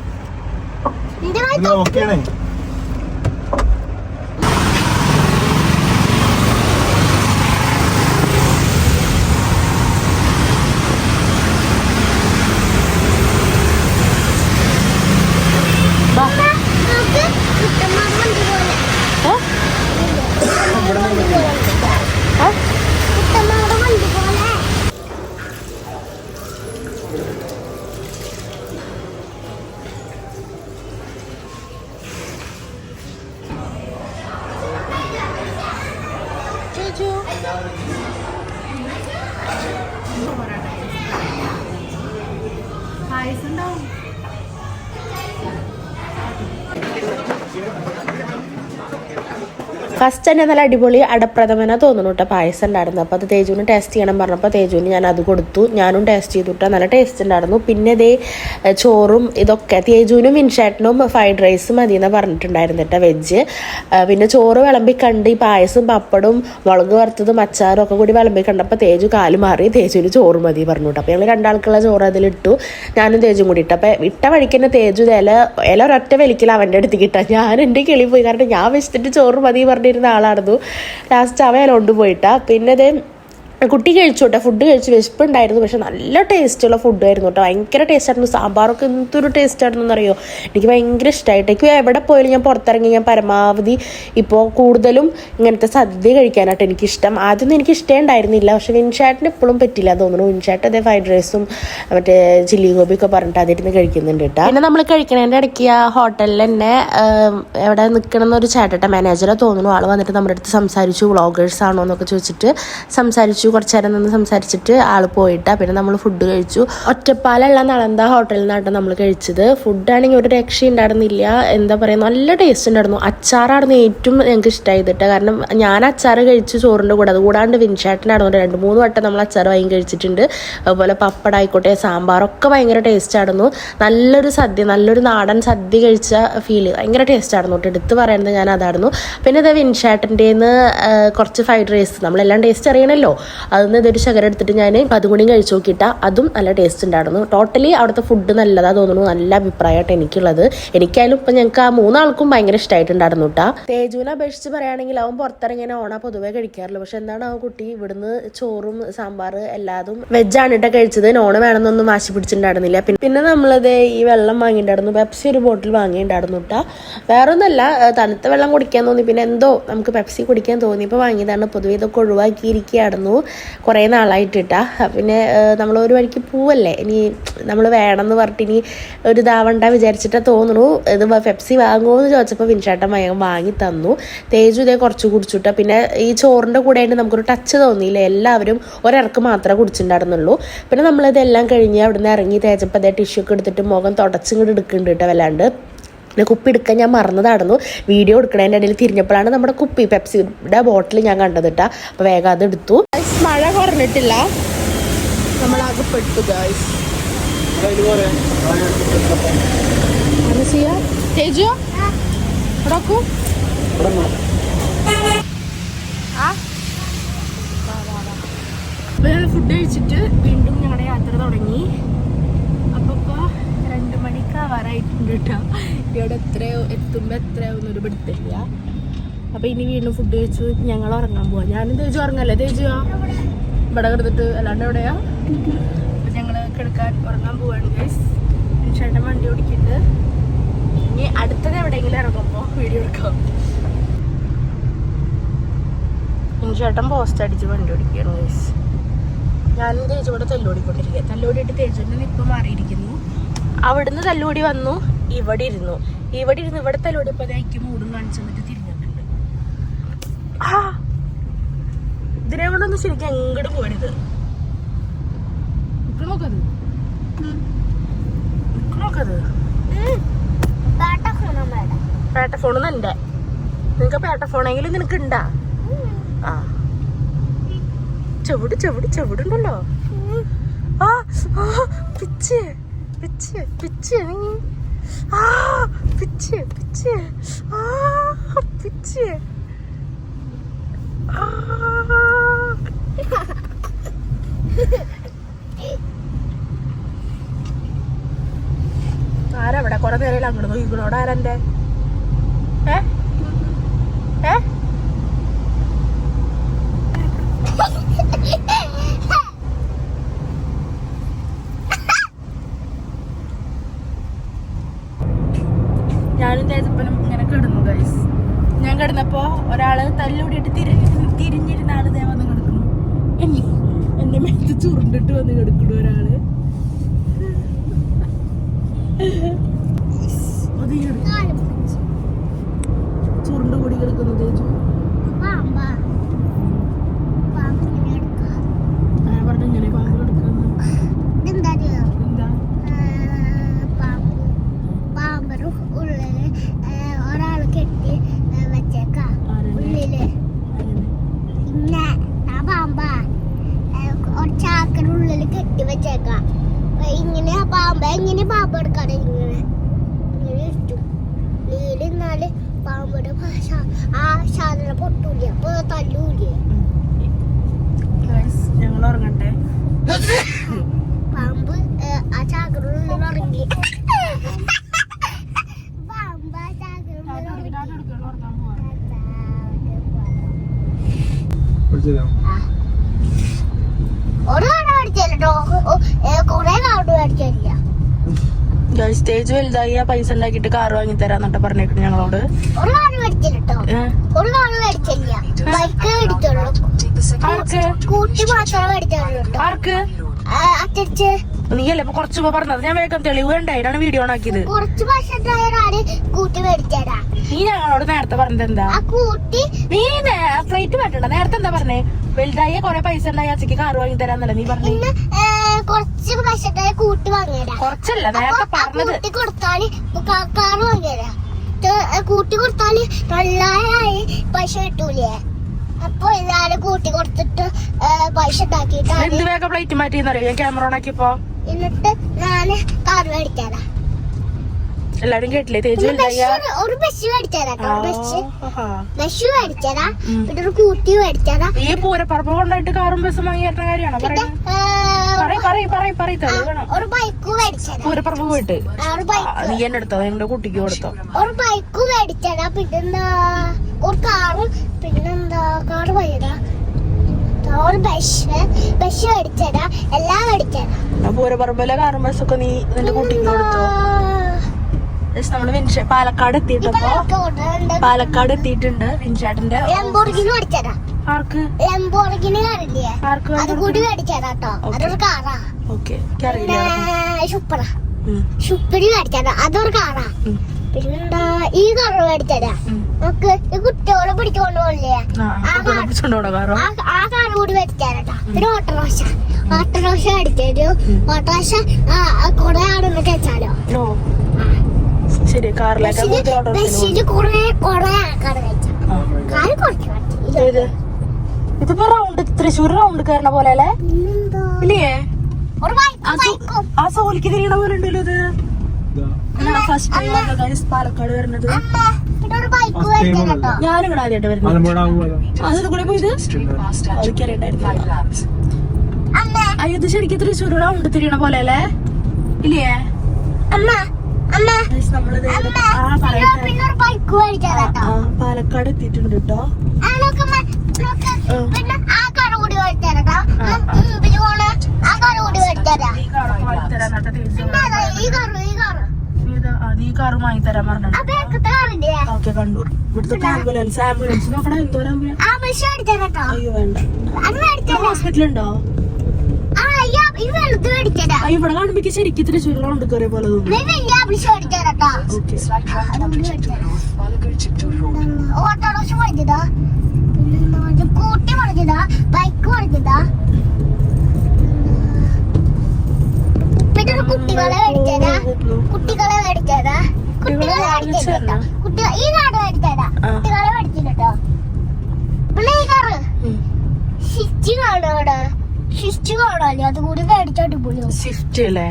പായസം ഫസ്റ്റ് തന്നെ നല്ല അടിപൊളി അടപ്രഥമന തോന്നുന്നു കേട്ടോ പായസം ഉണ്ടായിരുന്നു. അപ്പോൾ അത് തേജുവിന് ടേസ്റ്റ് ചെയ്യണം പറഞ്ഞപ്പോൾ തേജുവിന് ഞാൻ അത് കൊടുത്തു. ഞാനും ടേസ്റ്റ് ചെയ്തു കേട്ടോ, നല്ല ടേസ്റ്റ് ഉണ്ടായിരുന്നു. പിന്നെ ഇതേ ചോറും ഇതൊക്കെ തേജുവിനും വിൻഷേട്ടനും ഫ്രൈഡ് റൈസ് മതി എന്ന് പറഞ്ഞിട്ടുണ്ടായിരുന്നു കേട്ടോ, വെജ്. പിന്നെ ചോറ് വിളമ്പി കണ്ട് ഈ പായസം പപ്പടും മുളക് വറുത്തതും അച്ചാറും ഒക്കെ കൂടി വിളമ്പി കണ്ടപ്പോൾ തേജു കാല് മാറി തേജുവിന് ചോറ് മതി പറഞ്ഞു കേട്ടോ. അപ്പോൾ ഞങ്ങൾ രണ്ടാൾക്കുള്ള ചോറ് അതിലിട്ടു, ഞാനും തേജും കൂടി ഇട്ടു. അപ്പോൾ ഇട്ട വഴിക്കുന്ന തേജു ഇല ഒരൊറ്റ വലിക്കൽ അവൻ്റെ അടുത്ത് കിട്ടാം. ഞാൻ എൻ്റെ കിളി പോയി, കാരണം ഞാൻ വെച്ചിട്ട് ചോറ് മതി പറഞ്ഞിരുന്ന ആളായിരുന്നു. ലാസ്റ്റ് അവ ഇല കൊണ്ടുപോയിട്ടാ. പിന്നെ അത് കുട്ടി കഴിച്ചു കേട്ടോ, ഫുഡ് കഴിച്ചു, വിശപ്പുണ്ടായിരുന്നു. പക്ഷെ നല്ല ടേസ്റ്റുള്ള ഫുഡായിരുന്നു കേട്ടോ, ഭയങ്കര ടേസ്റ്റ് ആയിരുന്നു. സാമ്പാറൊക്കെ എന്തൊരു ടേസ്റ്റ് ആയിരുന്നു എന്നറിയോ, എനിക്ക് ഭയങ്കര ഇഷ്ടമായിട്ട്. എനിക്ക് എവിടെ പോയാലും ഞാൻ പുറത്തിറങ്ങി ഞാൻ പരമാവധി ഇപ്പോൾ കൂടുതലും ഇങ്ങനത്തെ സദ്യ കഴിക്കാനായിട്ട് എനിക്കിഷ്ടം. ആദ്യമൊന്നും എനിക്ക് ഇഷ്ടമേ ഉണ്ടായിരുന്നില്ല, പക്ഷെ വിൻഷാട്ടിന് ഇപ്പോഴും പറ്റില്ല തോന്നുന്നു. വിൻഷാട്ട് അതേ ഫ്രൈഡ് റൈസും മറ്റേ ചില്ലി ഗോപിയൊക്കെ പറഞ്ഞിട്ട് അതിരുന്ന് കഴിക്കുന്നുണ്ട് കേട്ടോ. പിന്നെ നമ്മൾ കഴിക്കണതിൻ്റെ ഇടയ്ക്ക് ആ ഹോട്ടലിൽ തന്നെ എവിടെ നിൽക്കണമെന്നൊരു ചേട്ടട്ട മാനേജറെ തോന്നുന്നു, ആൾ വന്നിട്ട് നമ്മുടെ അടുത്ത് സംസാരിച്ചു, വ്ളോഗേഴ്സ് ആണോ എന്നൊക്കെ ചോദിച്ചിട്ട് സംസാരിച്ചു. കുറച്ച് നേരം നിന്ന് സംസാരിച്ചിട്ട് ആൾ പോയിട്ടാ. പിന്നെ നമ്മൾ ഫുഡ് കഴിച്ചു. ഒറ്റപ്പാലുള്ള നളന്ത ഹോട്ടലിൽ നിന്നാണ് നമ്മൾ കഴിച്ചത്. ഫുഡാണെങ്കിൽ ഒരു രക്ഷ ഉണ്ടായിരുന്നില്ല, എന്താ പറയുക, നല്ല ടേസ്റ്റ് ഉണ്ടായിരുന്നു. അച്ചാറായിരുന്നു ഏറ്റവും ഞങ്ങൾക്ക് ഇഷ്ടമായിട്ടാ, കാരണം ഞാൻ അച്ചാർ കഴിച്ചു ചോറിൻ്റെ കൂടെ. അതുകൂടാണ്ട് വിൻഷാട്ടിനായിരുന്നു 2-3 വട്ടം നമ്മൾ അച്ചാർ വാങ്ങി കഴിച്ചിട്ടുണ്ട്. അതുപോലെ പപ്പടായിക്കോട്ടെ സാമ്പാറൊക്കെ ഭയങ്കര ടേസ്റ്റ് ആയിരുന്നു. നല്ലൊരു സദ്യ, നല്ലൊരു നാടൻ സദ്യ കഴിച്ച ഫീല് ഭയങ്കര ടേസ്റ്റ് ആയിരുന്നു കേട്ടോ. എടുത്ത് പറയുന്നത് ഞാൻ അതായിരുന്നു. പിന്നെ ഇത് വിൻഷാട്ടിൻ്റെന്ന് കുറച്ച് ഫ്രൈഡ് റൈസ്, നമ്മളെല്ലാം ടേസ്റ്റ് അറിയണമല്ലോ, അതിന് ഇതൊരു ശകരം എടുത്തിട്ട് ഞാൻ അതും കൂടി കഴിച്ചു നോക്കിയിട്ടാ, അതും നല്ല ടേസ്റ്റ് ഉണ്ടായിരുന്നു. ടോട്ടലി അവിടുത്തെ ഫുഡ് നല്ലതാ തോന്നുന്നു, നല്ല അഭിപ്രായമായിട്ട് എനിക്കുള്ളത്. എനിക്കായാലും ഇപ്പം ഞങ്ങൾക്ക് ആ 3 ആൾക്കും ഭയങ്കര ഇഷ്ടമായിട്ടുണ്ടായിരുന്നു കേട്ടോ. തേജുവിനെ അപേക്ഷിച്ച് പറയുകയാണെങ്കിൽ അവൻ പുറത്തിറങ്ങിയ ഓണ പൊതുവേ കഴിക്കാറില്ല. പക്ഷെ എന്താണ് ആ കുട്ടി ഇവിടുന്ന് ചോറും സാമ്പാർ എല്ലാതും വെജാണ് കേട്ടോ കഴിച്ചത്. നോണ് വേണമെന്നൊന്നും വാശി പിടിച്ചിട്ടുണ്ടായിരുന്നില്ല. പിന്നെ നമ്മളത് ഈ വെള്ളം വാങ്ങിയിട്ടുണ്ടായിരുന്നു, പെപ്സി ഒരു ബോട്ടിൽ വാങ്ങിയിട്ടുണ്ടായിരുന്നു കേട്ടോ. വേറെ ഒന്നല്ല, തണുത്ത വെള്ളം കുടിക്കാൻ തോന്നി. പിന്നെ എന്തോ നമുക്ക് പെപ്സി കുടിക്കാൻ തോന്നിയപ്പോൾ വാങ്ങിയതാണ്. പൊതുവെ ഇതൊക്കെ ഒഴിവാക്കിയിരിക്കുകയായിരുന്നു കുറേ നാളായിട്ടിട്ടാ. പിന്നെ നമ്മൾ ഒരു വഴിക്ക് പോവല്ലേ, ഇനി നമ്മൾ വേണമെന്ന് പറഞ്ഞിട്ട് ഇനി ഒരു ഇതാവണ്ട വിചാരിച്ചിട്ടാ തോന്നുന്നു ഇത് പെപ്സി വാങ്ങുമോ എന്ന് ചോദിച്ചപ്പോൾ വിൻഷാട്ടൻ വാങ്ങി തന്നു. തേജു ഇതേ കുറച്ച് കുടിച്ചിട്ടാ. പിന്നെ ഈ ചോറിൻ്റെ കൂടെ ആയിട്ട് നമുക്കൊരു ടച്ച് തോന്നിയില്ല, എല്ലാവരും ഒരിറക്ക് മാത്രമേ കുടിച്ചിട്ടുണ്ടായിരുന്നുള്ളൂ. പിന്നെ നമ്മളിതെല്ലാം കഴിഞ്ഞ് അവിടെ നിന്ന് ഇറങ്ങി തേച്ചപ്പോൾ അതേ ടിഷ്യൂ ഒക്കെ എടുത്തിട്ട് മുഖം തുടച്ചിങ്ങോട്ട് എടുക്കുന്നുണ്ട് കേട്ടോ. വല്ലാണ്ട് പിന്നെ കുപ്പി എടുക്കാൻ ഞാൻ മറന്നതായിരുന്നു. വീഡിയോ എടുക്കണതിൻ്റെ ഇടയിൽ തിരിഞ്ഞപ്പോഴാണ് നമ്മുടെ കുപ്പി പെപ്സിയുടെ ബോട്ടിൽ ഞാൻ കണ്ടത് കേട്ടോ. അപ്പോൾ വേഗം അത് എടുത്തു. മഴ കുറഞ്ഞിട്ടില്ല, നമ്മളാകെ പെട്ടു ഗായ്സ്. തേജു ഫുഡ് കഴിച്ചിട്ട് വീണ്ടും ഞങ്ങളുടെ യാത്ര തുടങ്ങി. അപ്പോൾ ഇപ്പോൾ 2 മണിക്ക് ആവാറായിട്ടുണ്ട് കേട്ടോ. ഇവിടെ എത്തുമ്പോൾ എത്രയാവുന്ന ഒരു പിടുത്തില്ല. അപ്പോൾ ഇനി വീണ്ടും ഫുഡ് കഴിച്ചു ഞങ്ങൾ ഉറങ്ങാൻ പോവാം. ഞാനും തേജു ഉറങ്ങല്ലേ തേജു? ഇവിടെ കിടന്നിട്ട് അല്ലാണ്ട് എവിടെയാ? അപ്പോൾ ഞങ്ങൾ കിടക്കാൻ ഉറങ്ങാൻ പോവാണ് ഗൈസ്. ചേട്ടൻ വണ്ടി ഓടിക്കിട്ട് ഇനി അടുത്തത് എവിടെയെങ്കിലും ഇറങ്ങുമ്പോൾ വീഡിയോ എടുക്കാം. ചേട്ടൻ പോസ്റ്റ് അടിച്ച് വണ്ടി ഓടിക്കുകയാണ് ഗൈസ്. ഞാനും തേജു ഇവിടെ തല്ലോടിക്കൊണ്ടിരിക്കുക. തല്ലോടിയിട്ട് തേജുവിൻ്റെ നിപ്പ് മാറിയിരിക്കുന്നു. അവിടുന്ന് തല്ലോടി വന്നു, ഇവിടെ ഇരുന്നു ഇവിടെ തല്ലോടിയപ്പോൾ അതായിരിക്കും മൂടും കാണിച്ചു തന്നിട്ട് തിരിഞ്ഞിട്ടുണ്ട്. ഇതിനെ കൊണ്ടൊന്നും ശരിക്കും എങ്ങോട്ട് പോരുത്. നോക്കത് പേട്ട ഫോണൊന്നും എൻ്റെ. നിനക്ക് പേട്ട ഫോണെങ്കിലും നിനക്ക് ഉണ്ടാ? ആ ചെവിടുണ്ടല്ലോ. ആ പിച്ച് പിച്ച് പിച്ച് നീ ആ പിച്ച് പിച്ച് ആ പിച്ച് ആരവിടെ കുറെ നേരം അങ്ങോട്ട് നോക്കിക്കണോട് ആരെന്റെ ഞാനും തേജപ്പനും ഇങ്ങനെ കിടന്നു ഗൈസ്. ഞാൻ കിടന്നപ്പോ ഒരാള് തല്ലൂടിയിട്ട് തിരിഞ്ഞിരുന്ന ആള് ദേ വന്ന് കിടക്കുന്നു. എന്റെ മേത്ത് ചുരുണ്ടിട്ട് വന്ന് കിടക്കുന്നു ഒരാള്. ചുരുണ്ട് കൂടി കിടക്കുന്നു തേജു. പറഞ്ഞിങ്ങനെ പാമ്പ് കിടക്കുന്നു. എന്താ ഒരാള് കെട്ടി വെച്ചേക്കാം ഉള്ളില് പിന്നെ ആ പാമ്പാ ചാക്കനുള്ളിൽ കെട്ടി വെച്ചേക്കാം. ഇങ്ങനെ ആ പാമ്പ എങ്ങനെ പാമ്പ് എടുക്കാതെ ഇങ്ങനെ ഇട്ടു നീലിന്നാല് പാമ്പയുടെ ആ സാധനം പൊട്ടൂല, അപ്പൊ തല്ലൂല. ഞങ്ങൾ ഉറങ്ങട്ടെ. പാമ്പ് ആ ചാക്കനുള്ളിൽ ഉറങ്ങി. പാമ്പ് ആ ചാക്കനുള്ളിൽ ഒരു കാട് മേടിച്ചല്ലോ, കൊറേ കാട് മേടിച്ചില്ല. സ്റ്റേജ് വലുതായി ആ പൈസ ഉണ്ടാക്കിയിട്ട് കാറ് വാങ്ങി തരാന്നിട്ട് പറഞ്ഞേക്കണ ഞങ്ങളോട്. ഒരു കാട് മേടിച്ചില്ലോ, ഒരു കാട് മേടിച്ചില്ല, ബൈക്ക് മേടിച്ചുള്ളൂ. ആർക്ക് കൂട്ടി മാത്രമേ മേടിച്ചുള്ളൂ. ആർക്ക് അച്ഛച്ച് നീയല്ലേ ഇപ്പൊ കുറച്ച് പറഞ്ഞത്. ഞാൻ വേഗം തെളിവ് ഉണ്ടായിട്ടാണ് വീഡിയോ ഓണാക്കിയത്. കുറച്ച് പൈസ കൂട്ടി മേടിച്ചതാ. നീ ഞങ്ങളോട് നേരത്തെ പറഞ്ഞത് എന്താ? ആ കൂട്ടി നീ ഫ്ലൈറ്റ് പറ്റണ്ട. നേരത്തെ എന്താ പറഞ്ഞേ? വലുതായ കൊറേ പൈസ ഉണ്ടായി അച്ഛക്ക് കാറ് വാങ്ങി തരാന്നല്ല നീ പറഞ്ഞു. കുറച്ച് പൈസ കൂട്ടി വാങ്ങിയതാ. കുറച്ചല്ല നേരത്തെ പറഞ്ഞത്. കൂട്ടി കൊടുത്താല് കാറ് വാങ്ങിയതാ. കൂട്ടി കൊടുത്താല് തൊള്ളായിരമായി പൈസ കിട്ടൂലേ? അപ്പൊ എല്ലാരും കൂട്ടി കൊടുത്തിട്ട് പൈസ ഉണ്ടാക്കിയിട്ടാണ്. എന്ത് വേഗം ഫ്ലൈറ്റ് മാറ്റിയെന്നറിയോ ഞാൻ ക്യാമറ ഓണാക്കിയപ്പോ? എന്നിട്ട് ഞാന് കാറ് മേടിച്ചതാ. എല്ലാരും കേട്ടില്ലേ? തേജു വലുതായ ഒരു ബസ് മേടിച്ചതാ. ബസ് മേടിച്ചതാ, പിന്നെ ഒരു കൂട്ടി മേടിച്ചതാ. ഈ പൂരപ്പറമ്പ് കൊണ്ടായിട്ട് കാറും ബസ്സും വാങ്ങി തരുന്ന കാര്യമാണോ പറയുന്നത്? ഒരു ബൈക്ക് മേടിച്ചതാ. പൂരപ്പറമ്പ് പോയിട്ട് ഒരു ബൈക്ക് നീ എന്നെ എടുത്തോ? നിന്റെ കുട്ടിക്ക് കൊടുത്തോ? ഒരു ബൈക്ക് മേടിച്ചതാ, പിന്നെന്താ ഒരു കാറ്, പിന്നെന്താ കാറ് പോയതാ, ഒരു ബസ് മേടിച്ചതാ, എല്ലാം മേടിച്ചതാ. പൂരപ്പറമ്പിലെ കാറും ബസ്സൊക്കെ നീ നിന്റെ കുട്ടിക്ക് കൊടുത്തോ? നമ്മള് പാലക്കാട് എത്തിയിട്ടപ്പോ പാലക്കാട് എത്തിയിട്ടുണ്ട്. വിൻചാട്ടിന്റെ ലംബോർഗിനി മേടിച്ചതാ. ആർക്ക്? ലംബോർഗിനി കാറില്ലേ, ആർക്ക്? അത് കൂടി മേടിച്ചതാ കേട്ടോ. അതൊരു കാറാ. ഓക്കെ. സൂപ്പറാ. സൂപ്പറി മേടിച്ചതാ, അതൊരു കാറാ. പിന്നെന്താ ഈ കാറ് മേടിച്ചതാ. നമുക്ക് ഈ കുട്ടികളെ പിടിച്ചോണ്ട് പോകില്ലേ, ആ കാറ് കൂടി മേടിച്ചതാ. പിന്നെ ഓട്ടോറിക്ഷ മേടിച്ചോ. ഓട്ടോറിക്ഷ കുറെ ആടൊന്ന് കേച്ചാലോ. ശരി. ബസ്സില് കുറെ ആൾക്കാർ കഴിച്ചു. കാറ് കുറച്ച് ഇതിപ്പോ റൗണ്ട് തൃശ്ശൂർ റൗണ്ട് കയറണ പോലെ അല്ലേ? ഇല്ലേ? ഒരു ബൈക്കും ആ സോലിക്ക് തിരിയണ പോലെ ഉണ്ടല്ലോ ഇത്. പാലക്കാട് വരുന്നത് ഒരു ബൈക്ക് മേടിച്ചോ. ഞാനിവിടെ ആദ്യമായിട്ട് വരുന്നത്. അതിന് കൂടെ പോയത് എനിക്കറിയണ്ടായിരുന്നു. അയ്യോ ഇത് ശരിക്കും തൃശ്ശൂർ റൗണ്ട് തിരിയണ പോലെ അല്ലേ? ഇല്ലേ? പാലക്കാട് എത്തിയിട്ടുണ്ട് കേട്ടോ. ഈ കാറ് വാങ്ങി തരാൻ പറഞ്ഞു. ഓക്കെ കണ്ടു. ഇവിടുത്തെ ആംബുലൻസ് നോക്കണ എന്തോരം. അയ്യോ വേണ്ട. ഹോസ്പിറ്റലുണ്ടോ? ഇവിടെ കാണുമ്പോ ശരിക്കും തൃശ്ശൂർ റൗണ്ട് കയറിയ പോലെ ഓട്ടോറിക്ഷ പഠിച്ചതാ, കൂട്ടി പഠിച്ചതാ, ബൈക്ക് പഠിച്ചതാ. പിന്നെ കുട്ടികളെ മേടിച്ചതാ, കുട്ടികളെ മേടിച്ചതാ, ഈ കാട് മേടിച്ചതാ, കുട്ടികളെ മേടിച്ചിട്ടോ. പിന്നെ ഈ കാറ് സ്വിച്ച് കാണോ അവിടെ, സ്വിച്ച് കാണാല്ലേ, അതുകൂടി മേടിച്ചോട്ട് പോയി. സ്വിഫ്റ്റ് അല്ലേ?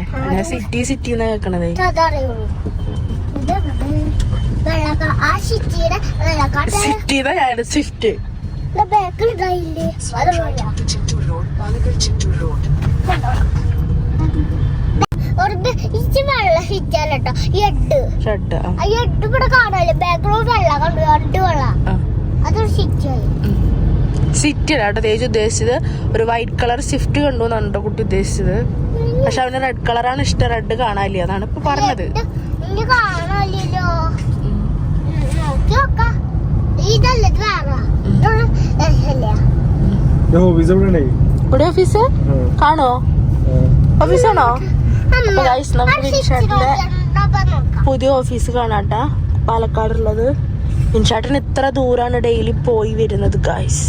സിറ്റി കേക്കണത്. അതറിയുള്ളൂ. ആ സ്വിച്ചിയുടെ സ്വിഫ്റ്റ് ബാക്കിൽ ഇതായില്ലേ, വെള്ള സ്വിച്ചാലോ. എഡ് ഇവിടെ കാണാല്ലേ, ബാക്കിലോട്ട് വെള്ള കണ്ടു, രണ്ട് വെള്ള. അതൊരു സ്വിച്ചായി. സിറ്റി അല്ല തേജ് ഉദ്ദേശിച്ചത്. ഒരു വൈറ്റ് കളർ സ്വിഫ്റ്റ് കണ്ടു എന്നാണ് കുട്ടി ഉദ്ദേശിച്ചത്. പക്ഷെ അവന് റെഡ് കളറാണ് ഇഷ്ടം. റെഡ് കാണാനില്ല, അതാണ് ഇപ്പൊ പറഞ്ഞത്. കാണാനില്ലല്ലോ, ഇതല്ലേ ഇവിടെ ഓഫീസ് കാണോ? ഓഫീസാണോ? പുതിയ ഓഫീസ് കാണാട്ടാ പാലക്കാടുള്ളത്. വിൻഷാട്ടിന് ഇത്ര ദൂരാണ് ഡെയിലി പോയി വരുന്നത് ഗൈസ്.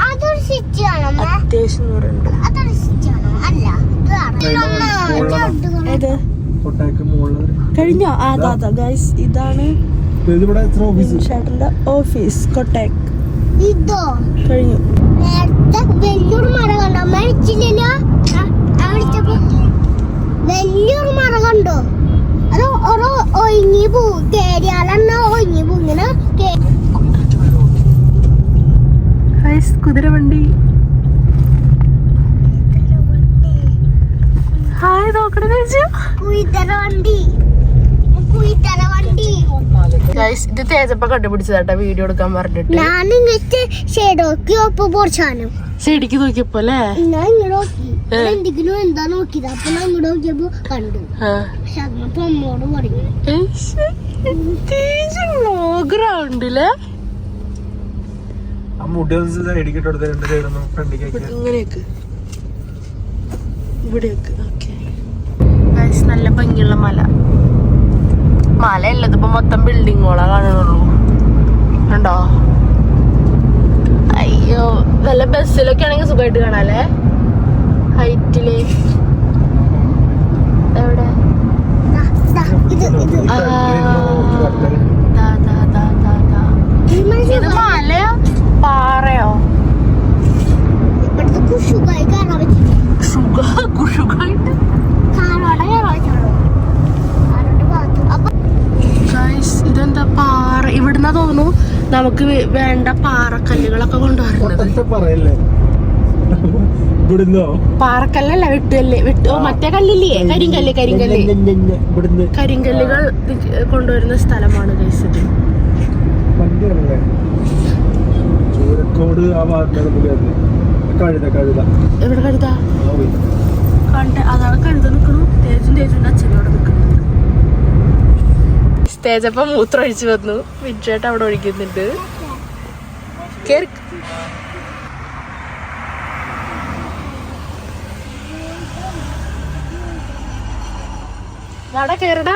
അത്യാവശ്യം ദൂരമുണ്ട്. കഴിഞ്ഞോ? അതാ ഗൈസ്, ഇതാണ് വിൻഷാട്ടിന്റെ ഓഫീസ് കൊട്ടാക്ക്. ഇതോ കഴിഞ്ഞു. ഗൈസ് കുതിരവണ്ടി. ഹായ് നോക്കണ ഗൈസ്, ഇത് തേജപ്പ കണ്ടുപിടിച്ചതാട്ടാ വീഡിയോ എടുക്കാൻ പറഞ്ഞിട്ട്. ഷെഡിക്ക് നോക്കിയപ്പോ അല്ലേ എന്തെങ്കിലും എന്താ നോക്കിയത്. അപ്പൊ അങ്ങോട്ട് നോക്കിയപ്പോ കണ്ടു. അപ്പൊ അമ്മോട് പറഞ്ഞു ഗ്രൗണ്ടില് ഇങ്ങനെയൊക്കെ ഇവിടെയൊക്കെ. ഓക്കെ ഗൈസ്, നല്ല ഭംഗിയുള്ള മല. മലയുള്ളത് ഇപ്പൊ മൊത്തം ബിൽഡിങ്ങോളാ കാണുന്നുള്ളൂ. കണ്ടോ? അയ്യോ, നല്ല ബസ്സിലൊക്കെ ആണെങ്കിൽ സുഖമായിട്ട് കാണാല്ലേ ഹൈറ്റില്. എവിടെ? ഇത് മലയോ പാറയോ? സുഖമായിട്ട് ഇതെന്താ പാറ? ഇവിടുന്ന് തോന്നുന്നു നമുക്ക് വേണ്ട പാറക്കല്ലുകളൊക്കെ കൊണ്ടുവരുന്നത്. പാറക്കല്ലല്ല, വെട്ടുകല്ല്. മറ്റേ കല്ലില്ലേ, കരിങ്കല്ലുകൾ കൊണ്ടുവരുന്ന സ്ഥലമാണ് ഗൈസ് ഇത്. എവിടെ കഴുത? അതാണ് കഴുത നിൽക്കുന്നു. തേജിന്റെ അച്ഛനോട് നിൽക്കുന്നു. തേജപ്പം മൂത്രം ഒഴിച്ചു വന്നു. വിജയേട്ട അവിടെ ഒഴിക്കുന്നുണ്ട്. കേറടാ.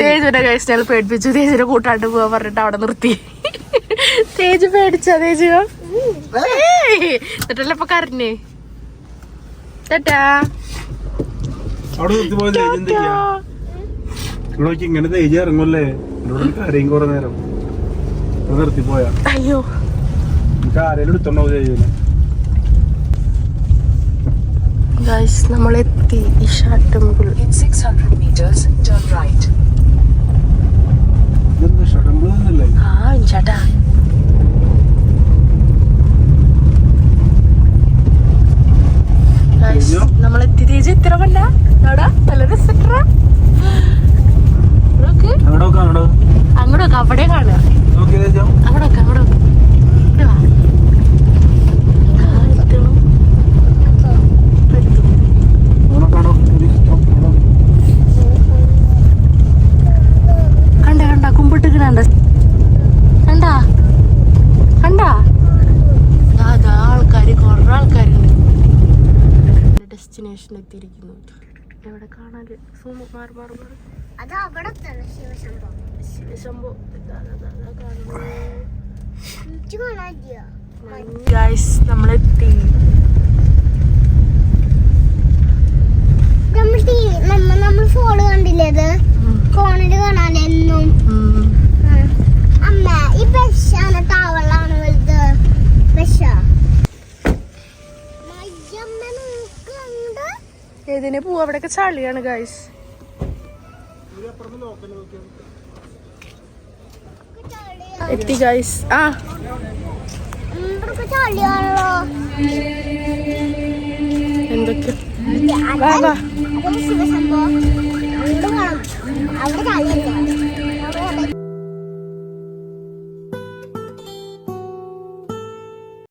തേജിന്റെ കഴിച്ചാൽ പേടിപ്പിച്ചു. തേജിനെ കൂട്ടാണ്ട് പോവാ പറഞ്ഞിട്ട് അവിടെ നിർത്തി. തേജ് പേടിച്ച? തേജ് എന്നിട്ടല്ലേ ഇപ്പൊ കരഞ്ഞേ? ചേട്ടാ ഇങ്ങനെ തേജ് ഇറങ്ങൂല്ലേ കരയും കുറെ നേരം നിർത്തിപ്പോയാ. അയ്യോ, ആരേലും എടുത്തോണ്ടാവും തേജിനെ. ഗൈസ്, നമ്മളെത്തി ഇഷാ ടെമ്പിൾ. 600 meters, turn right. ആ ചേട്ടാ, നമ്മളെത്തി. തേജ് ഇത്ര വല്ല നല്ല രസട്ടാ. അങ്ങോട്ടൊക്കെ അവിടെ കാണുക. അങ്ങോട്ടൊക്കെ കണ്ട കുമ്പിട്ട് കണ്ട അതാ ആൾക്കാര്, കൊറേ ആൾക്കാരുണ്ട്. ഡെസ്റ്റിനേഷൻ എത്തിയിരിക്കുന്നു. എവിടെ കാണാല്? ശിവശംഭോ. ഗൈസ്, നമ്മളെത്തി. നമ്മൾ ഫോണ് കണ്ടില്ലേ? അത് ഫോണില് കാണാൻ എന്നും. അമ്മ ഈ ബസ്സാണ് ടവളാണ് വലുത്. ബസ്സാ ഏതിനെ പോവാ? അവിടെയൊക്കെ ചളിയാണ് ഗൈസ്. എത്തി ഗൈസ്. ആ എന്തൊക്കെ? വാ വാ.